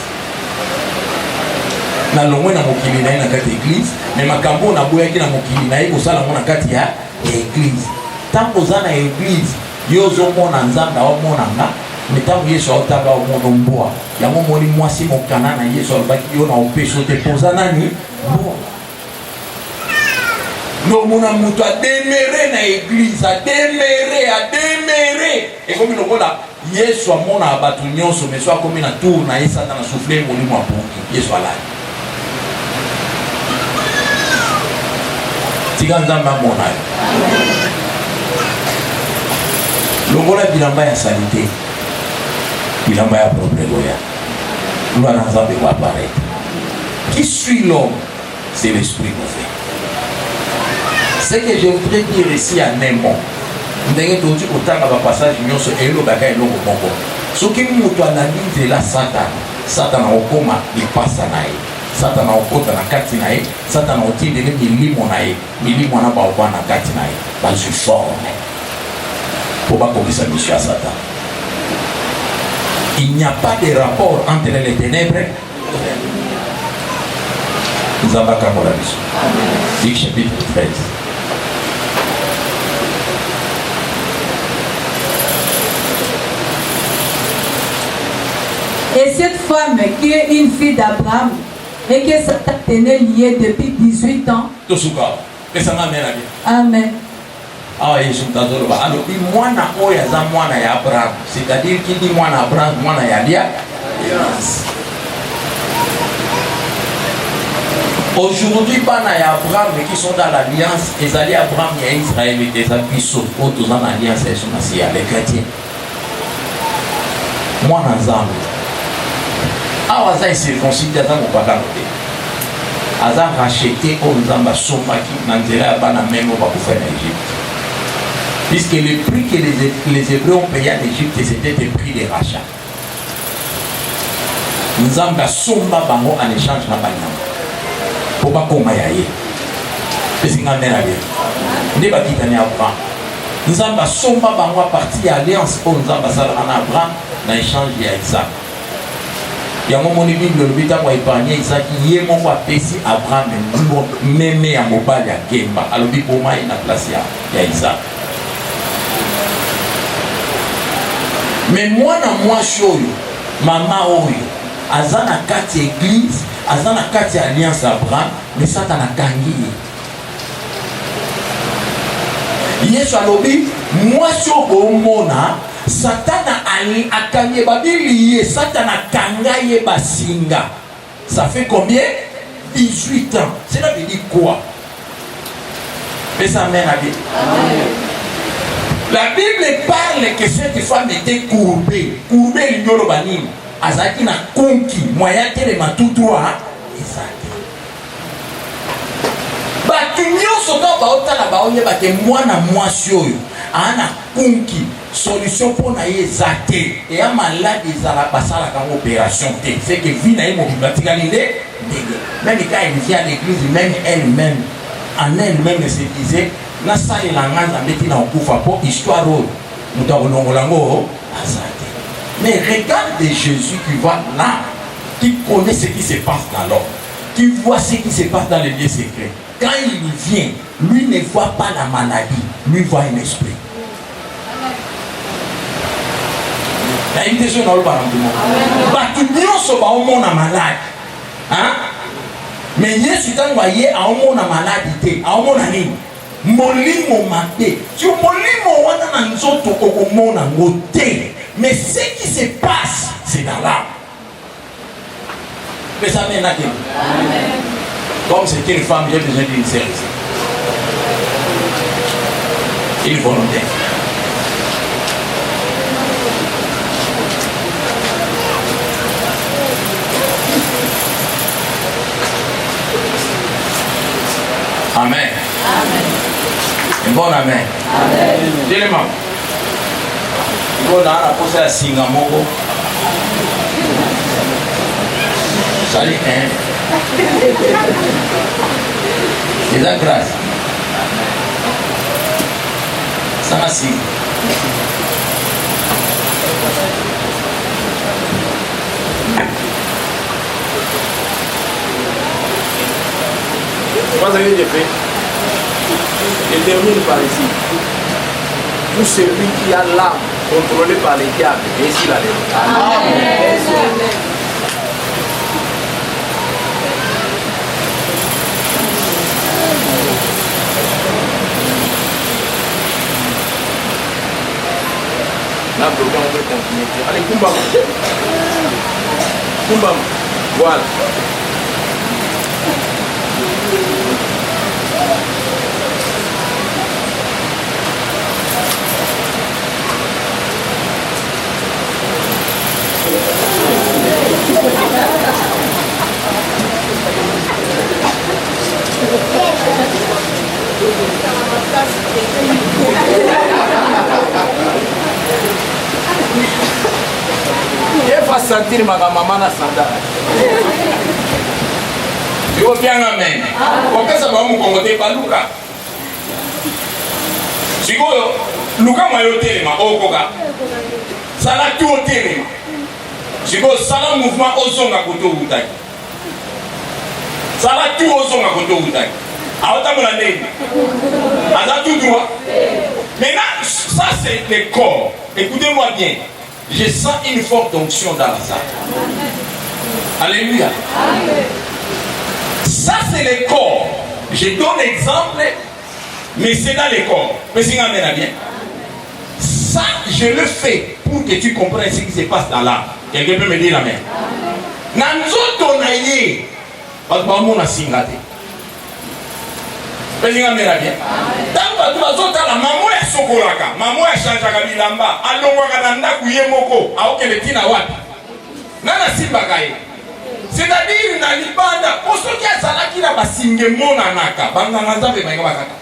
na longwe na mokili na ye na kati ya eglise me makambo naboyaki na mokili na ye kosala ngo na kati ya eglise. Ntango oza na eglise yo ozomona Nzambe aomonanga me ntango Yesu aotanga omona mbwa yango moni mwasi mokana na Yesu alobaki yo na opeso te poza nani mbwa. Nomona mutu ademere na eglise ademere ekomi lokola Yesu amona bato nyonso me so akomi na tour na ye Satan asufle molimo apuki Yesu alali tika Nzambe amona yo longola bilamba ya salite bilamba ya problème ya gloire à Nzambe va apparaître. Qui suit l'homme? C'est l'esprit mauvais. Ce que je voudrais dire ici en un mot ndenge tozi kotanga bapassage nyonso elobaka eloko moko soki moto alandi nzela Satan akokoma lipasa na ye Satan akokota na kati na ye Satan akotindele milimo na ye milimo wana baoba na kati na ye bazwi forme po bakokisa mission ya Satan. Il n'y a pas de rapport entre les ténèbres et Nzambaka Molabiso. Luc chapitre 13. Et cette femme qui est une fille d'Abraham et que Satan tenait liée depuis 18 ans. Amen. Ah, Yesu tazoloba. Alors, mwana oya za mwana ya Abraham. C'est-à-dire qu'il dit mwana Abraham, mwana ya alliance. Aujourd'hui, bana ya Abraham qui sont dans l'alliance, les alliés Abraham et Israël et des appuis sauf autres dans l'alliance et sont assis les chrétiens. Mwana nzambe. Awaza circoncis aza mopaka te. Aza racheté au nzamba somaki na nzela ya bana même bakufa na Égypte. Puisque le prix que les Hébreux ont payé en Égypte, c'était le prix de rachat. Nzamba somba bango en échange na banyama. Pour pas qu'on aille. C'est ce qu'on a bien. Ne pas quitter Abraham. Nzamba somba bango à partir alliance pour Nzamba sala en Abraham en échange de Isaac. Il y a un moment où Bible le bita moi épargner Isaac yé mon va pesi Abraham même à mobile ya Gemba. Alors bi pour moi il a placé ya Isaac. Mais moi na moi shoyo mama oyo azana kati église azana kati alliance Abraham mais Satan a gagné. Yesu alobi moi shoyo mona Satan a gagné babili Satan a gagné basinga. Ça fait combien? 18 ans. Cela veut dire quoi? Mais ça mène à dire. La Bible parle que cette femme était courbée. Courbée, l'ignore banim. Azaki na konki. Moyen tel matoutoua. Exact. Batunyo soto baota la baonye bate mwana mwasi oyo. Ana konki. Solution pour naïe exacté. Et un malade ils a la passé à la opération. C'est que vie naïe mobilisation l'idée. Même quand elle vient à l'église, même elle-même, en elle-même se disait. Na sali la nganda meti na okufa pour histoire nous avons lango azate. Mais regarde Jésus qui va là, qui connaît ce qui se passe dans l'homme, qui voit ce qui se passe dans les lieux secrets. Quand il vient, lui ne voit pas la maladie, lui voit un esprit. La invitation dans le parent du monde. Bah tout bien se va au monde malade, hein? Mais Jésus quand voyait à un monde maladie, à un monde anime. Molimo maté. Tu molimo wana na nzoto okomona ngote. Mais ce qui se passe, c'est dans l'âme. Mais ça mène à qui? Comme c'est une femme, j'ai besoin d'une sœur ici. Il est volontaire. Amen. Amen. Bon amen. Amen. Dis-le-moi. Bon, on a posé à Singamongo. Salut, hein. C'est la grâce. Ça m'a signé. Moi, ce que j'ai fait, je termine par ici. Tout celui qui a l'âme contrôlée par les diables, et ici la lèvre. Amen. Là, on peut continuer. Allez, Kumbam. Kumbam. Voilà. Il va sentir ma maman na sandale. Il faut bien amen. Pourquoi ça va me commenter par Luca? Si vous Luca m'a yoté ma okoka. Ça l'a tout ôté. Si vous ça le mouvement ozonga koto utai. Ça l'a tout ozonga koto utai. Aota mon année. Ada tout droit. Maintenant ça c'est le corps. Écoutez-moi bien. Je sens une forte onction dans la salle. Alléluia. Ça, c'est le corps. Je donne l'exemple, mais c'est dans le corps. Mais c'est bien. Ça, je le fais pour que tu comprennes ce qui se passe dans l'âme. Quelqu'un peut me dire la main. Nanzoto na ye. Parce que mon a singate. Mais c'est bien. Tant que tu vas la maman est sokolaka. Maman est changeaka bilamba. Alongwaka na ndaku ye moko. Aokele tina wapi. Nana simbakaye. C'est-à-dire na libanda osoki azalaki na basinge monanaka banganga nzambe bayinga bakaka.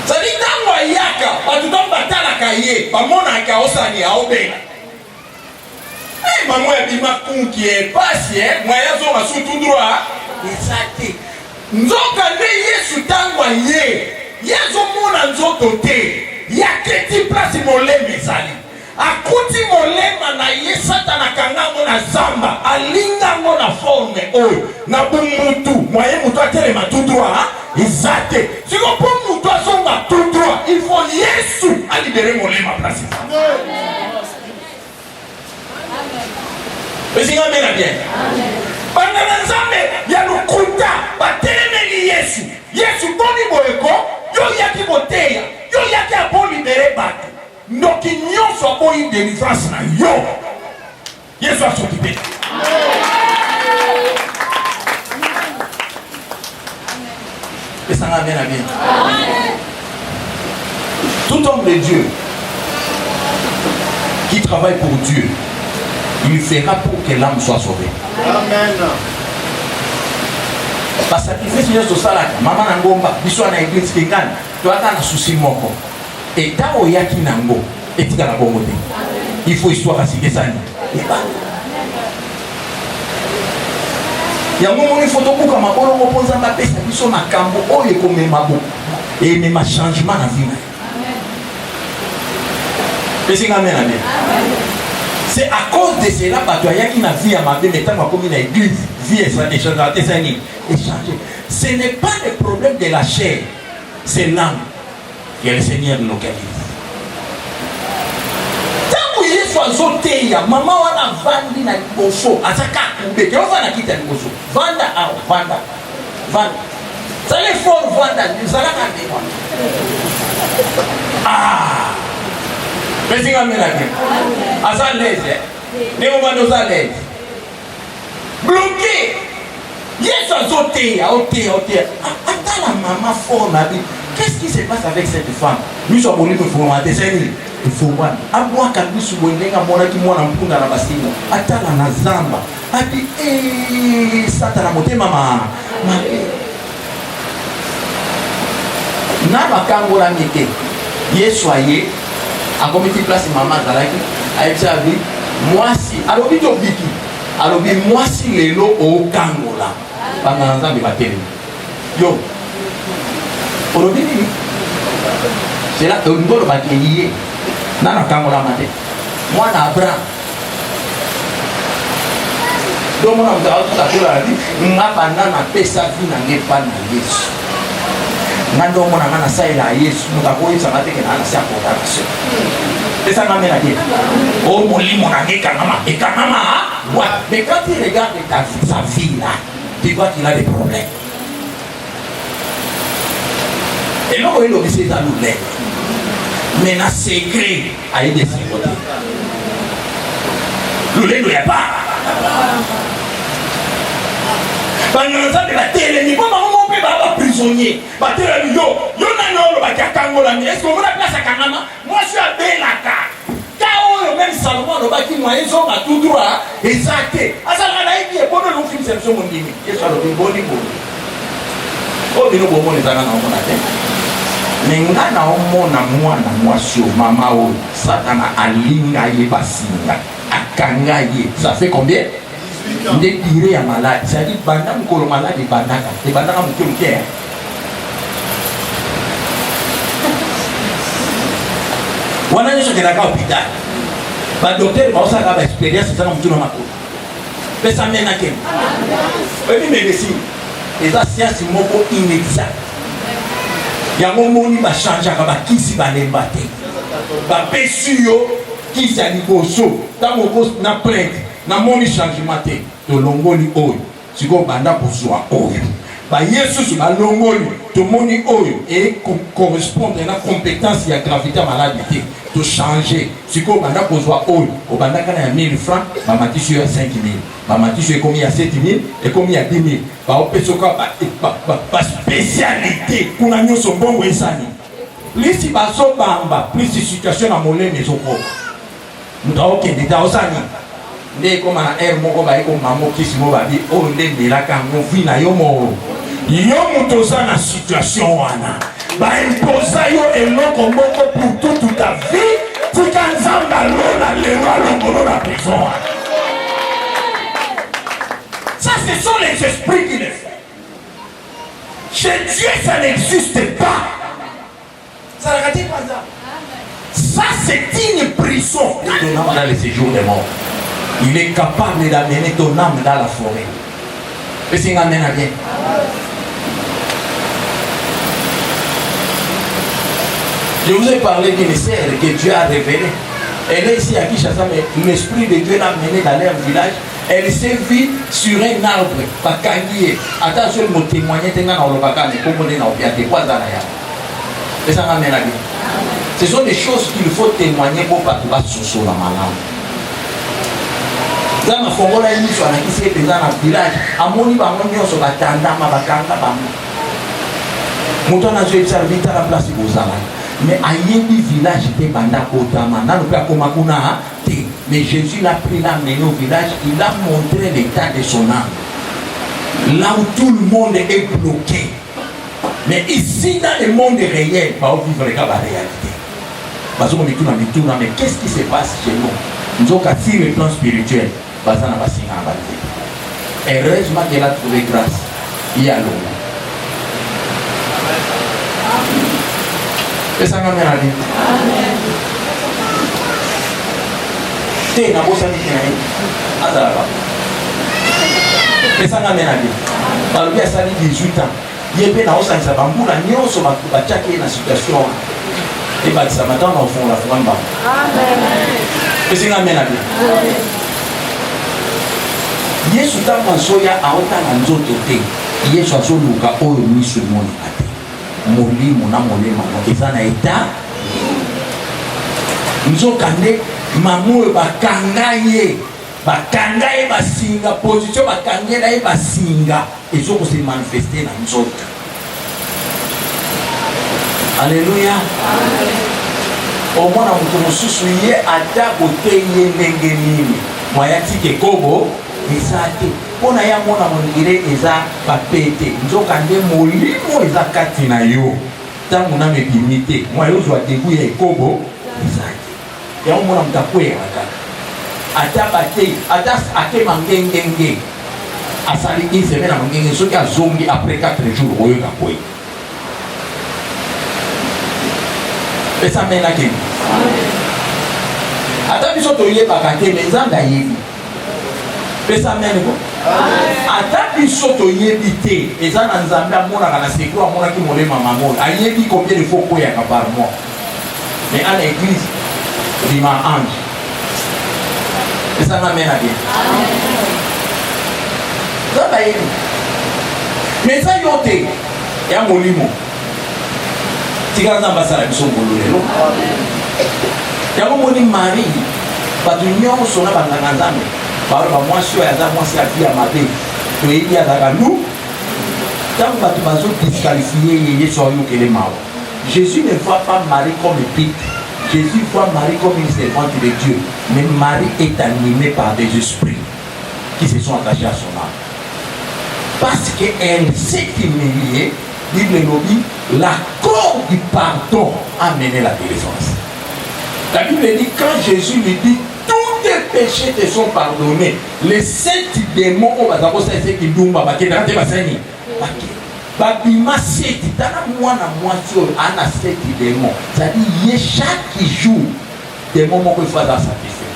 C'est-à-dire ntango ayaka bato ntango batalaka ye bamonaka osani aobenga. Maman yabima kunki epasi mwaya zonga su tout droit eza te. Nzoka nde Yesu ntango aye ye azomona nzoto te yaketi place moleme ezali. Akuti molema na ye satana kangango na zamba alingango na forme oyo na bumutu moye mutu atelema tout droit ezate siko po mutu azonga tout droit il faut Yesu alibere molema place. Esinga mena bien. Bana nzambe ya lukuta batelemeli Yesu. Yesu boni boyeko yo yaki boteya yo yaki abo libere bato. Donc il n'y a pas une délivrance na yo. Yesu va s'occuper. Et ça m'amène à bien. Tout homme de Dieu qui travaille pour Dieu, il fera pour que l'âme soit sauvée. Amen. Parce que sacrifice Yesu salaka, maman ngomba, biso na église kingana, tu as un souci moko. Et tant qu'il y a qui nango, et tu as la bonne côté. Il faut histoire à citer ça. Il y a un moment où il faut que tu aies un peu de temps na kambo, oh et comme mabo, et même un changement dans la vie. C'est à cause de cela que tu as qui na vie à ma vie, mais tant que comme une église, vie et ça échanger. Ce n'est pas le problème de la chair, c'est l'âme. Que le Seigneur localise. Tant que Yesu azoteya, maman wana vandi na liboso, azaka kumbe, ke ova na kita liboso. Vanda au, vanda. Ça les fort vanda, zalaka ndema. Mais c'est comme la vie. Asa l'aise. Ne on va nous à l'aise. Bloqué. Yesu azoteya, oteya. Attends la maman fort na vie. Qu'est-ce qui se passe avec cette femme? Nous sommes venus pour formater, il faut voir. Aboua kabisu bondenga mona ki mwana mpunda na basimo. Atala na zamba. Ati satana mote mama. Na bakango la mite. Yesu aye a commis place maman zalaki. Aïcha vi moi si alobi to biki. Alobi moi si lelo o kango la. Bana nzambe bateli. Yo. C'est là que nous devons lier. Nana Kamola Mate. Moi, Abraham. Donc, on a dit, on a banana pesa vie n'a pas na Yesu. Nando on a mana ça la Yesu. Nous avons eu ça matin que nana c'est pour la nation. Et ça m'a mené. Oh mon lit mon ami kanama et kanama. Ouais. Mais quand tu regardes sa vie là, tu vois qu'il a des problèmes. Et là, il a dit dans le lait. Mais dans secret, il y a des sécurités. Le lait, il n'y a pas. Pendant le temps de la télé, il n'y a pas de prisonnier. Est-ce qu'on a place à Kanama? Moi, je suis à Belaka. Quand même Salomon, le bâti, moi, ils ont tout droit. Exact. À ça, là, il y a pas de long film, c'est mon dîner. Il y a le bon niveau. Oh, il y a bon les années dans mon atteint. Mais nga na omona mwana mwasi mama o satana alinga ye basinga akanga ye ça fait combien 18 ans ndé tiré ya malade ça dit banda mukolo malade bandaka et bandaka mukolo ke wana nyo kena ka hôpital ba docteur ba osaka ba expérience ça na mukolo makolo pesa mena ke oui médecine et ça science moko inexact. Il y a un moment où il va changer, il va quitter, il va les battre. Il va pécher, qui s'est liboso, dans mon poste, na plainte, na mon changement, de longoli oyo, si vous banda pour soi oyo. Ba Yesu ba longoli, to moni oyo, et correspondre à la compétence et à la gravité maladie, de changer. Si vous banda pour soi oyo, au banda quand il y a 1000 francs, ba mati sur 5000. Ba mati sur combien il y a 7000 et combien il y a 10 000. Ba opesoka ba spécialité, kuna nyoso mbongo esani. Plus ba so bamba, plus situation na moleme ezoko. Mutawo kende ta osani. Nde koma na air moko ba eko mamo kisimo ba bi o nde melaka ngovi na yo mo. Yo mutoza na situation wana. Ba imposa yo eloko moko pour toute ta vie. Tika nzamba lona lewa longolo na prison. Ça, ce sont les esprits qui le font. Chez Dieu, ça n'existe pas. Ça n'a pas ça. Ça, c'est une prison. Ton âme dans le séjour des morts. Il est capable d'amener ton âme dans la forêt. Et c'est un amène à bien. Je vous ai parlé d'une sœur que Dieu a révélée. Elle est ici à Kinshasa, mais l'Esprit de Dieu l'a menée dans leur village. Elle s'est vue sur un arbre, bakangier. Attention, mon témoignage, ce sont des choses qu'il faut témoigner pour pas que tu sois la malade. Dans ma fongola, il y a un qui s'est dans le village. À mon niveau, on est sur la tanda, ma bakanga, mon a joué serviteur à la place de Bozala. Mais à Yebi village, c'était Banda Kotama. Mais Jésus l'a pris là, mené au village, il a montré l'état de son âme. Là où tout le monde est bloqué. Mais ici, dans le monde réel, on va vivre la réalité. Mais qu'est-ce qui se passe chez nous? Nous avons sur le plan spirituel. Heureusement qu'elle a trouvé grâce. Il y a l'eau. Et ça m'a mis à dire. T'es un beau samedi. Et ça m'a mis à dire. Par le biais de 18 ans, il y a bien un sang qui s'est bambou, la nuit, on se bat pour attaquer la situation. Et bah, ça m'attend au fond, la foi en bas. Et c'est un amène à dire. Yesu tama soya aota na nzoto te. Yesu asoluka oyo miso moni ate. Molimo na molema eza na eta. Nzokande mamu bakanga ye basinga position bakangela ye basinga ezoko se manifester na nzoto. Alléluia. Au moins na mutu mususu ye ata kote ye ndenge nini. Mwayati ke kobo ezate pona ya mona mondire eza bapete nzokande molimo eza kati na yo tangu na mebimite mwa yo zwa debu ya ekobo ezate ya mona mtakwera ata bate ata ake mangengenge asali une semaine na mangenge soki azongi après 4 jours oyo kakwe pesa mena ke ata biso toyebaka te mais nzambe ayebi pesa mene ko ata biso toyebi te eza na nzambe amonaka na sekuru amonaki molema mamoni ayebi combien de fois koyaka par mois mais à l'église bima ange pesa na mena bien nzambe ayebi mais eza yo te ya molimo tika nzambe asala biso ngolu lelo yango moni Marie bato nyonso na banganga nzambe par moi sur aza mwasi ya vie ya mabe toyebi azaka lu ntango bato bazodisqualifie ye Yesu ayokele mawa. Jésus ne voit pas Marie comme pique. Jésus voit Marie comme une servante de Dieu. Mais Marie est animée par des esprits qui se sont attachés à son âme. Parce qu'elle s'est humiliée, Bible lobby, l'accord du pardon a mené la délivrance. La Bible dit quand Jésus lui dit tous tes péchés te sont pardonnés, les 7 démons au Bazako c'est qui dumba bakena te basani. Babima 7 tana mwana mwasi ana 7 démons. C'est-à-dire chaque jour démons moko il faut satisfaire.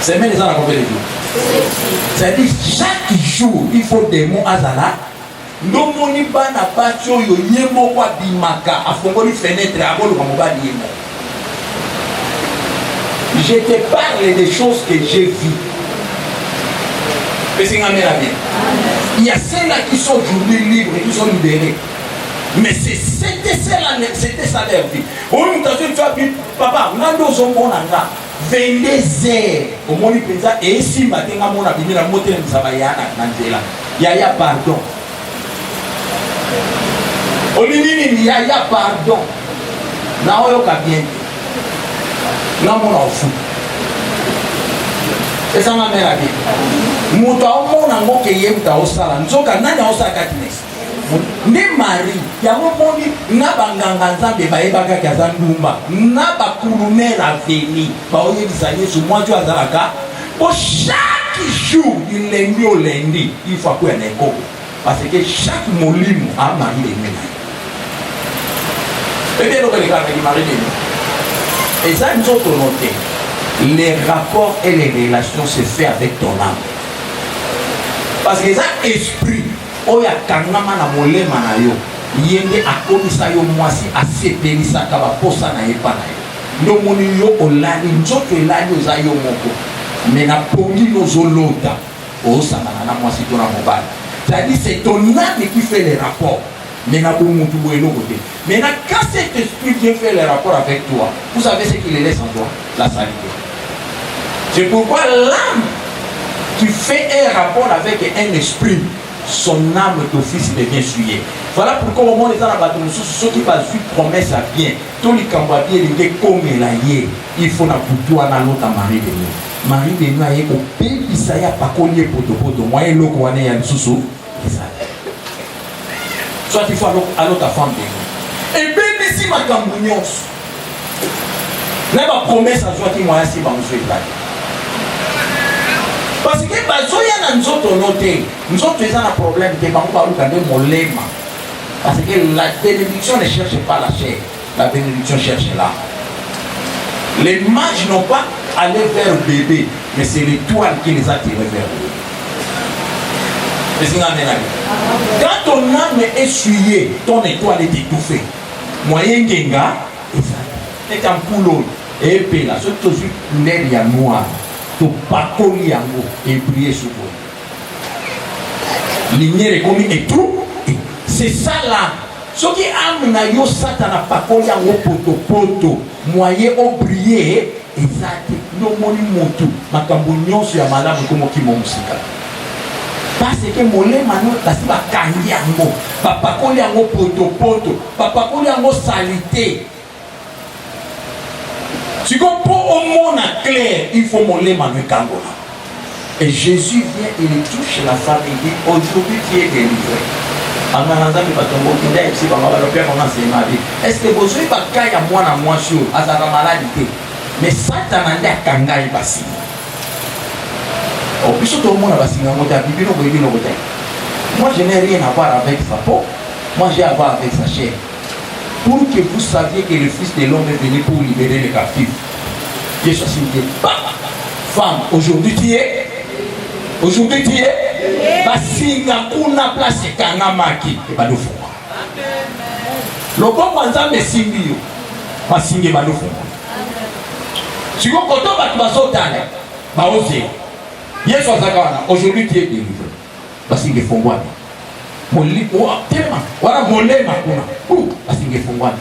C'est même les gens à combien de jours? C'est-à-dire chaque jour il faut démons azala. Nomoni bana batio yo yemo kwa bimaka afongoli fenêtre abolo kwa mobali yemo. Je te parle des choses que j'ai vues. Mais c'est bien. Il y a ceux-là qui sont aujourd'hui libres et qui sont libérés. Mais c'était ça leur vie. On nous a dit, papa, on a 22 heures. Au moins, il pense, et si matin, on a venu la montée de Sabayana, il y a pardon. On dit, il y a pardon. Na oyo ka bien. Na mona ofu. Esa ma mera bien. Muto omona ngoke yemta osala. Nzoka nani osala katines. Ne mari ya moni na banganga nzambe bayebaka kaza ndumba. Na bakulumera veni. Ba oye disanye su mwanjo azalaka. Pour chaque jour du lundi au lundi, il faut qu'on ait écho. Parce que chaque molime a mari les ménages. Et bien, et ça, nous autres noté, les rapports et les relations se font avec ton âme. Parce que ça, esprit, oya kangama na molema na yo, yende akomisa yo mwasi asepelisa kaba posa na yepa na yo. No moni yo olani, nzoto elani oza yo moko. Mais na pongi no zolota, osangana na mwasi tona mobile. C'est-à-dire, c'est ton âme qui fait les rapports. Maintenant, quand cet esprit vient faire les rapports avec toi, vous savez ce qu'il laisse en toi? La saleté. C'est pourquoi l'âme qui fait un rapport avec un esprit, son âme d'office devient souillée. Voilà pourquoi au moment des années, ceux qui passent une promesse à bien, tous les cambabiers, les comme il faut na pour toi na l'autre mari de nous. Mari de nous a eu au pays qui s'est pas collé pour te moi et l'autre on est à sous. Soit il faut à l'autre femme de nous. Et bien, si ma cambounion, n'a pas promesse à toi qui m'a assis dans le feu. Parce que bazoya nous autres noté, nous autres ils ont un problème que bango ba luka de molema. Parce que la bénédiction ne cherche pas la chair, la bénédiction cherche l'âme. Les mages n'ont pas allé vers le bébé, mais c'est l'étoile qui les a tirés vers eux. Quand ton âme est essuyée, ton étoile est étouffée. Moyen genga, c'est un poulot. Et puis là, ce que tu l'air ya noir, tu pacoli yango et briller sur vous. Lumière est comme et tout. C'est ça là. Ce qui âme na yo satana pacoli yango poto poto. Moyen au briller, exact. No moni motu. Makambo nyonso ya malamu comme qui mo musika. Parce que molema no kasi bakangi yango bapakoli yango poto bapakoli yango salité. Si on peut au monde clair, il faut molema no kangola. Et Jésus vient et il touche la femme et dit aujourd'hui tu es délivré. Est-ce que vous avez pas kaya moi na moi sur azara maladie mais Satan ande akanga ibasi. Moi je n'ai rien à voir avec sa peau. Moi j'ai à voir avec sa chair. Pour que vous saviez que le Fils de l'homme est venu pour libérer les captifs. Jésus a dit, femme, aujourd'hui tu es. Aujourd'hui tu es. Basinga kuna place kangamaki. Et pas de fou. Le bon manzam est singi. Basinga pas de fou. Si vous comptez votre basotane, bah osez. Yes, aujourd'hui tu es délivré. Parce qu'il est fondé. Voilà mon lait maintenant. Parce qu'il est fondé.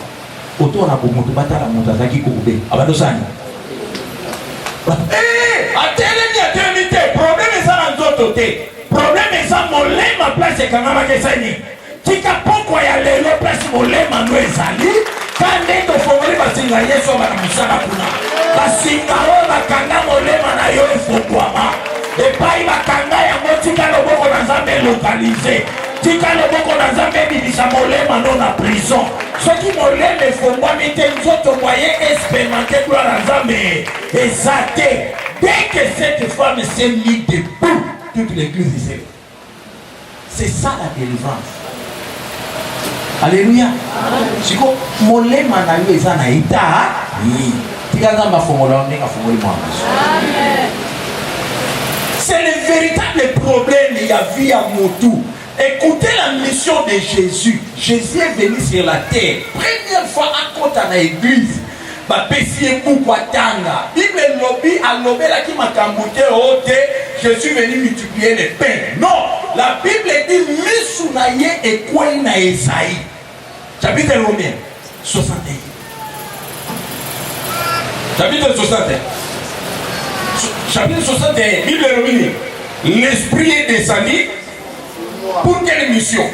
Autour on a pour monter battre la montagne qui coupé. Abadosani. Eh, attendez, problème est ça dans d'autres côtés. Problème est ça mon lait ma place est quand même que ça ni. Tika poko ya lelo place mon lait manu ezali. Quand nendo fondé parce qu'il y a yeso bana musala kuna. Parce qu'il y a bakanga mon lait mana yo fondé. Et pas il va kanga ya motika loboko na nzambe localisé. Tika loboko na nzambe bidisa molema non na prison. Ce qui molema efongwa mite nzoto moyen expérimenté gloire na nzambe. Exacté. Dès que cette femme s'est mise debout, toute l'église disait. C'est ça la délivrance. Alléluia. Si ko molema na yo eza na ita, tika nzamba fongola ndenge fongoli mwa. Amen. C'est le véritable problème il y a vie à Motou. Écoutez la mission de Jésus. Jésus est venu sur la terre. Première fois à côté de l'église. bapesi beaucoup atanga. Bible lobby a lobé la qui m'a camboté ôté, je suis venu multiplier les pains. Non, la Bible dit Misunaye et quoi na Esaïe. Chapitre Romain 61. Chapitre 61. Chapitre 61, Bible Romain. L'esprit est descendu. Pour quelle mission?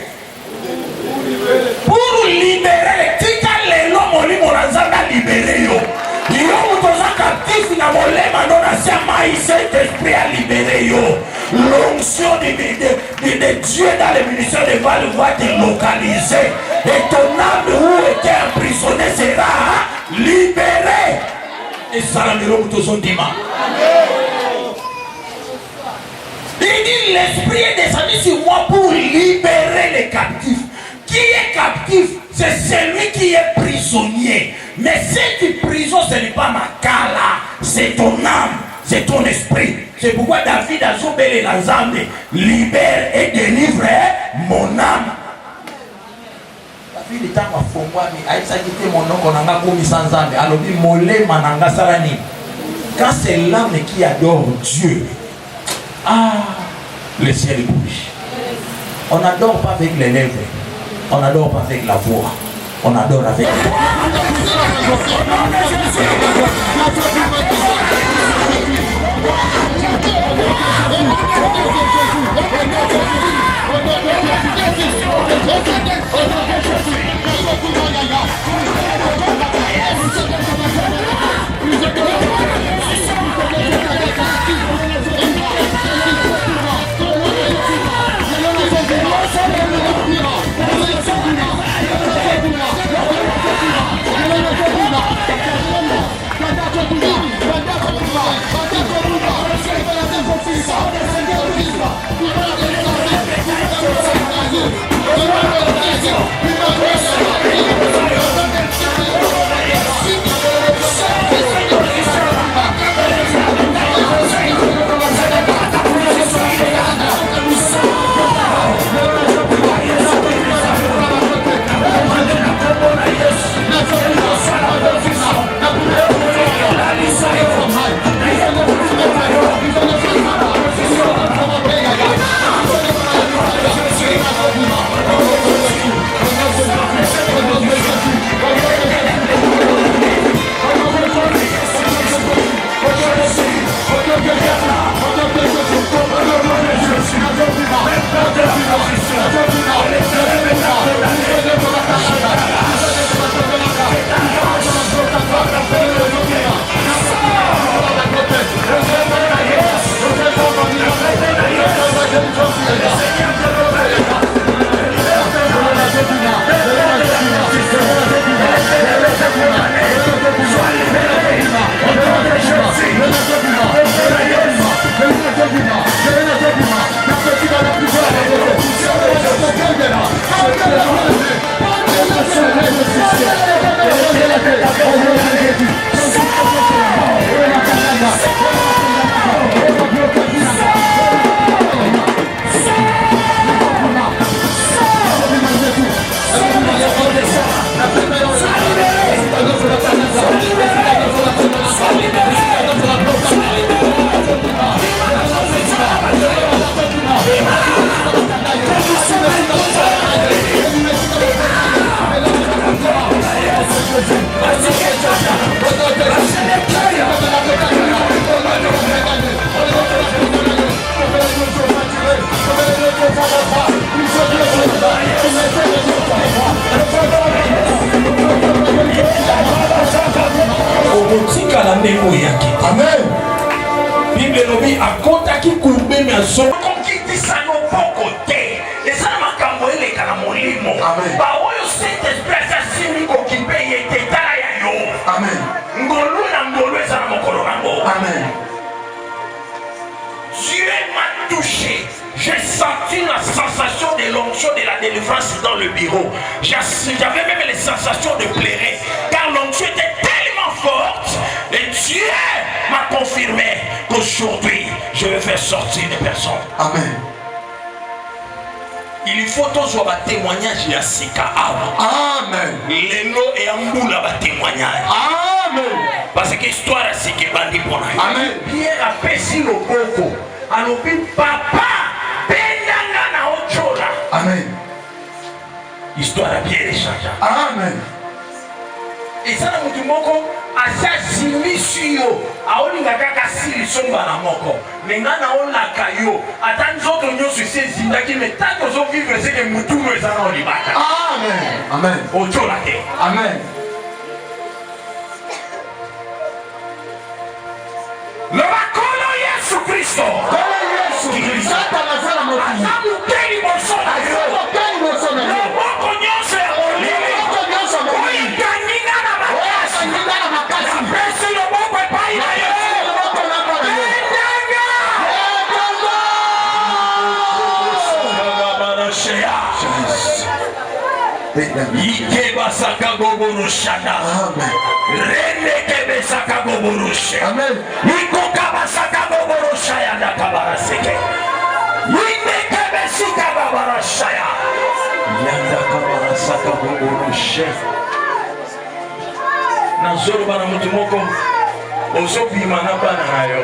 Pour libérer. Tika lelo molimo na nzanga libérer yo. Yo mutoza captif na molema non asiama cet esprit a libéré yo. L'onction de Dieu dans les munitions de Val va te localiser. Et ton âme où était emprisonné sera libérée. Et ça la miro mutozo ndima. Il dit l'esprit est descendu sur moi pour libérer les captifs. Qui est captif? C'est celui qui est prisonnier. Mais cette prison, ce n'est pas ma cala, c'est ton âme, c'est ton esprit. C'est pourquoi David a zobelé la zambe, libère et délivre mon âme. David est en fongwami, aïssa quitté mon nom qu'on a commis sans âme. Alors dit molé mananga sarani. Quand c'est l'âme qui adore Dieu, le ciel bouge. On n'adore pas avec les lèvres. On n'adore pas avec la voix. On adore avec la voix. Amen. Bible lobi akotaki kubeme aso kokitisa no pokote esa makambo ele kana molimo ba oyo cet esprit asimi kokipe yete tala ya yo. Amen. Ngolu na ngolu esa na mokolo nango. Amen. Dieu m'a touché. J'ai senti la sensation de l'onction de la délivrance dans le bureau. J'avais même les sensations de pleurer. Car l'onction était tellement forte. Et Dieu m'a confirmé qu'aujourd'hui, je vais faire sortir des personnes. Amen. Il faut tous avoir témoignage à Sika. Amen. Lelo et Amboula va témoignage. Amen. Parce que l'histoire c'est qui bandi pour nous. Amen. Pierre a péché le coco. Alors papa, pendanga na ochola. Amen. Histoire a bien changé. Amen. Et ça na mutu moko asasimi suyo. Aolinga kaka sili somba na moko. Menga na olaka yo. Ata nzoto nyoso se zindaki mais tant que zo vivre c'est que mutu no ezana olibaka. Amen. Amen. Ochola te. Amen. Le bakolo Yesu Kristo. Azamukeli mosona yo. Loboko nyonso ya molili. Oyikanginga na makasi. Apesi loboko epai na yo. Ikeba saka goboro shana. Rende kebe saka goboro shana. Amen. Ikoka basaka goboro shaya da kabara seke. Inde kebe sika goboro shaya. Yanda kabara saka goboro shana. Nazoro bana mutu moko. Ozobima na bana na yo.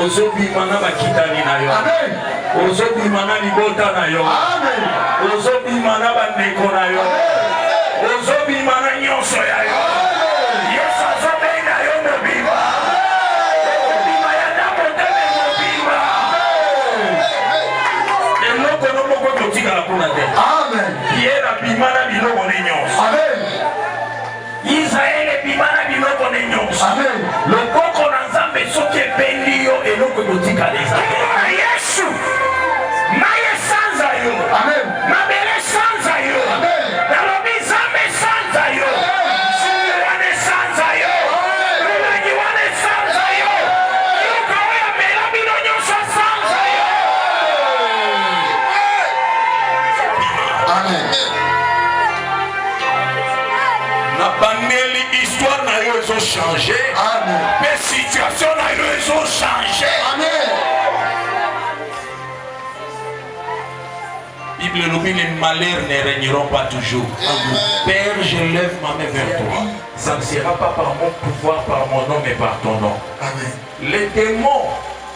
Ozobima na bakitani na yo. Amen. Ozobima na libota na yo. Amen. Ozobima na bandeko na yo. Ozobima na nyonso ya yo. Yesu azobenga yo mobima. Mobima ya ndamoteme mobima. Eloko no moko totikala kuna te. Amen. Pierre abima na biloko ne nyonso. Amen. Israel ebima na biloko ne nyonso. Amen. Loboko na Nzambe soki ebendi yo eloko ekotikala ezali. Yesu maye sanza yo. Amen. Mabele sanza yo. Amen. Nalobi Nzambe sanza yo. Wane sanza yo. Lulangi wane sanza yo. Yoka oya mela bino nyonso sanza yo. Amen. Na bandeli histoire na yo ezo changer. Amen. Mais situation na yo ezo changer. Amen. Bible nous dit les malheurs ne régneront pas toujours. Amen. Père, je lève ma main vers toi. Ça ne sera pas par mon pouvoir, par mon nom, mais par ton nom. Amen. Les démons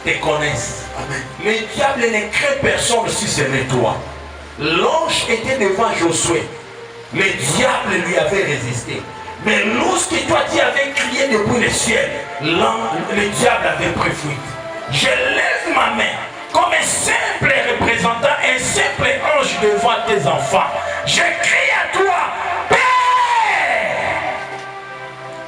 te connaissent. Amen. Les diables ne créent personne si ce n'est toi. L'ange était devant Josué. Le diable lui avait résisté. Mais lorsque toi tu avais crié depuis le ciel, le diable avait pris fuite. Je lève ma main comme un simple représentant, un simple ange devant tes enfants. Je crie à toi, Père,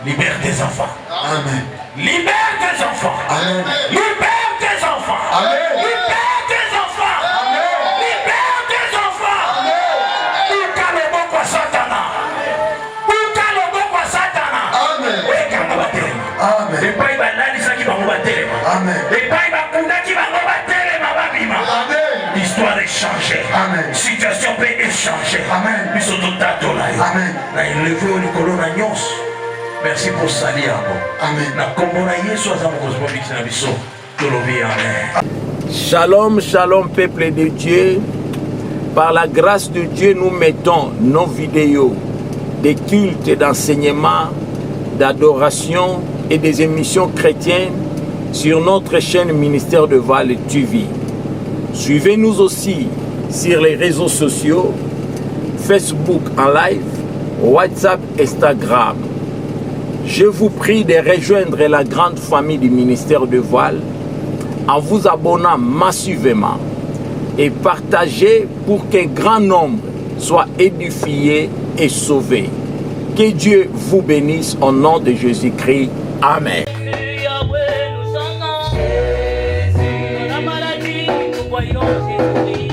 libère tes enfants. Amen. Libère tes enfants. Amen. Libère tes enfants. Amen. Libère tes enfants. Amen. Libère tes enfants. Uka loboko wa Satana. Uka loboko wa Satana. Amen. Wekanga batelema. Amen. Epai banandisaki bango batelema. Amen. Epai bakundaki bango batelema babima. Amen. L'histoire est changée. Amen. Situation peut échanger. Amen. Biso totatola yo. Amen. Na élevé au likolo na nyonso. Merci pour salir yango. Amen. Na kombo na Yesu aza mokonzi mobikisi na biso. Tolobi amen. Shalom, shalom peuple de Dieu. Par la grâce de Dieu, nous mettons nos vidéos des cultes d'enseignement, d'adoration et des émissions chrétiennes sur notre chaîne Ministère de Val TV. Suivez-nous aussi sur les réseaux sociaux, Facebook en live, WhatsApp, Instagram. Je vous prie de rejoindre la grande famille du ministère de Voile en vous abonnant massivement et partagez pour qu'un grand nombre soit édifié et sauvé. Que Dieu vous bénisse au nom de Jésus-Christ. Amen. Voyons Jésus.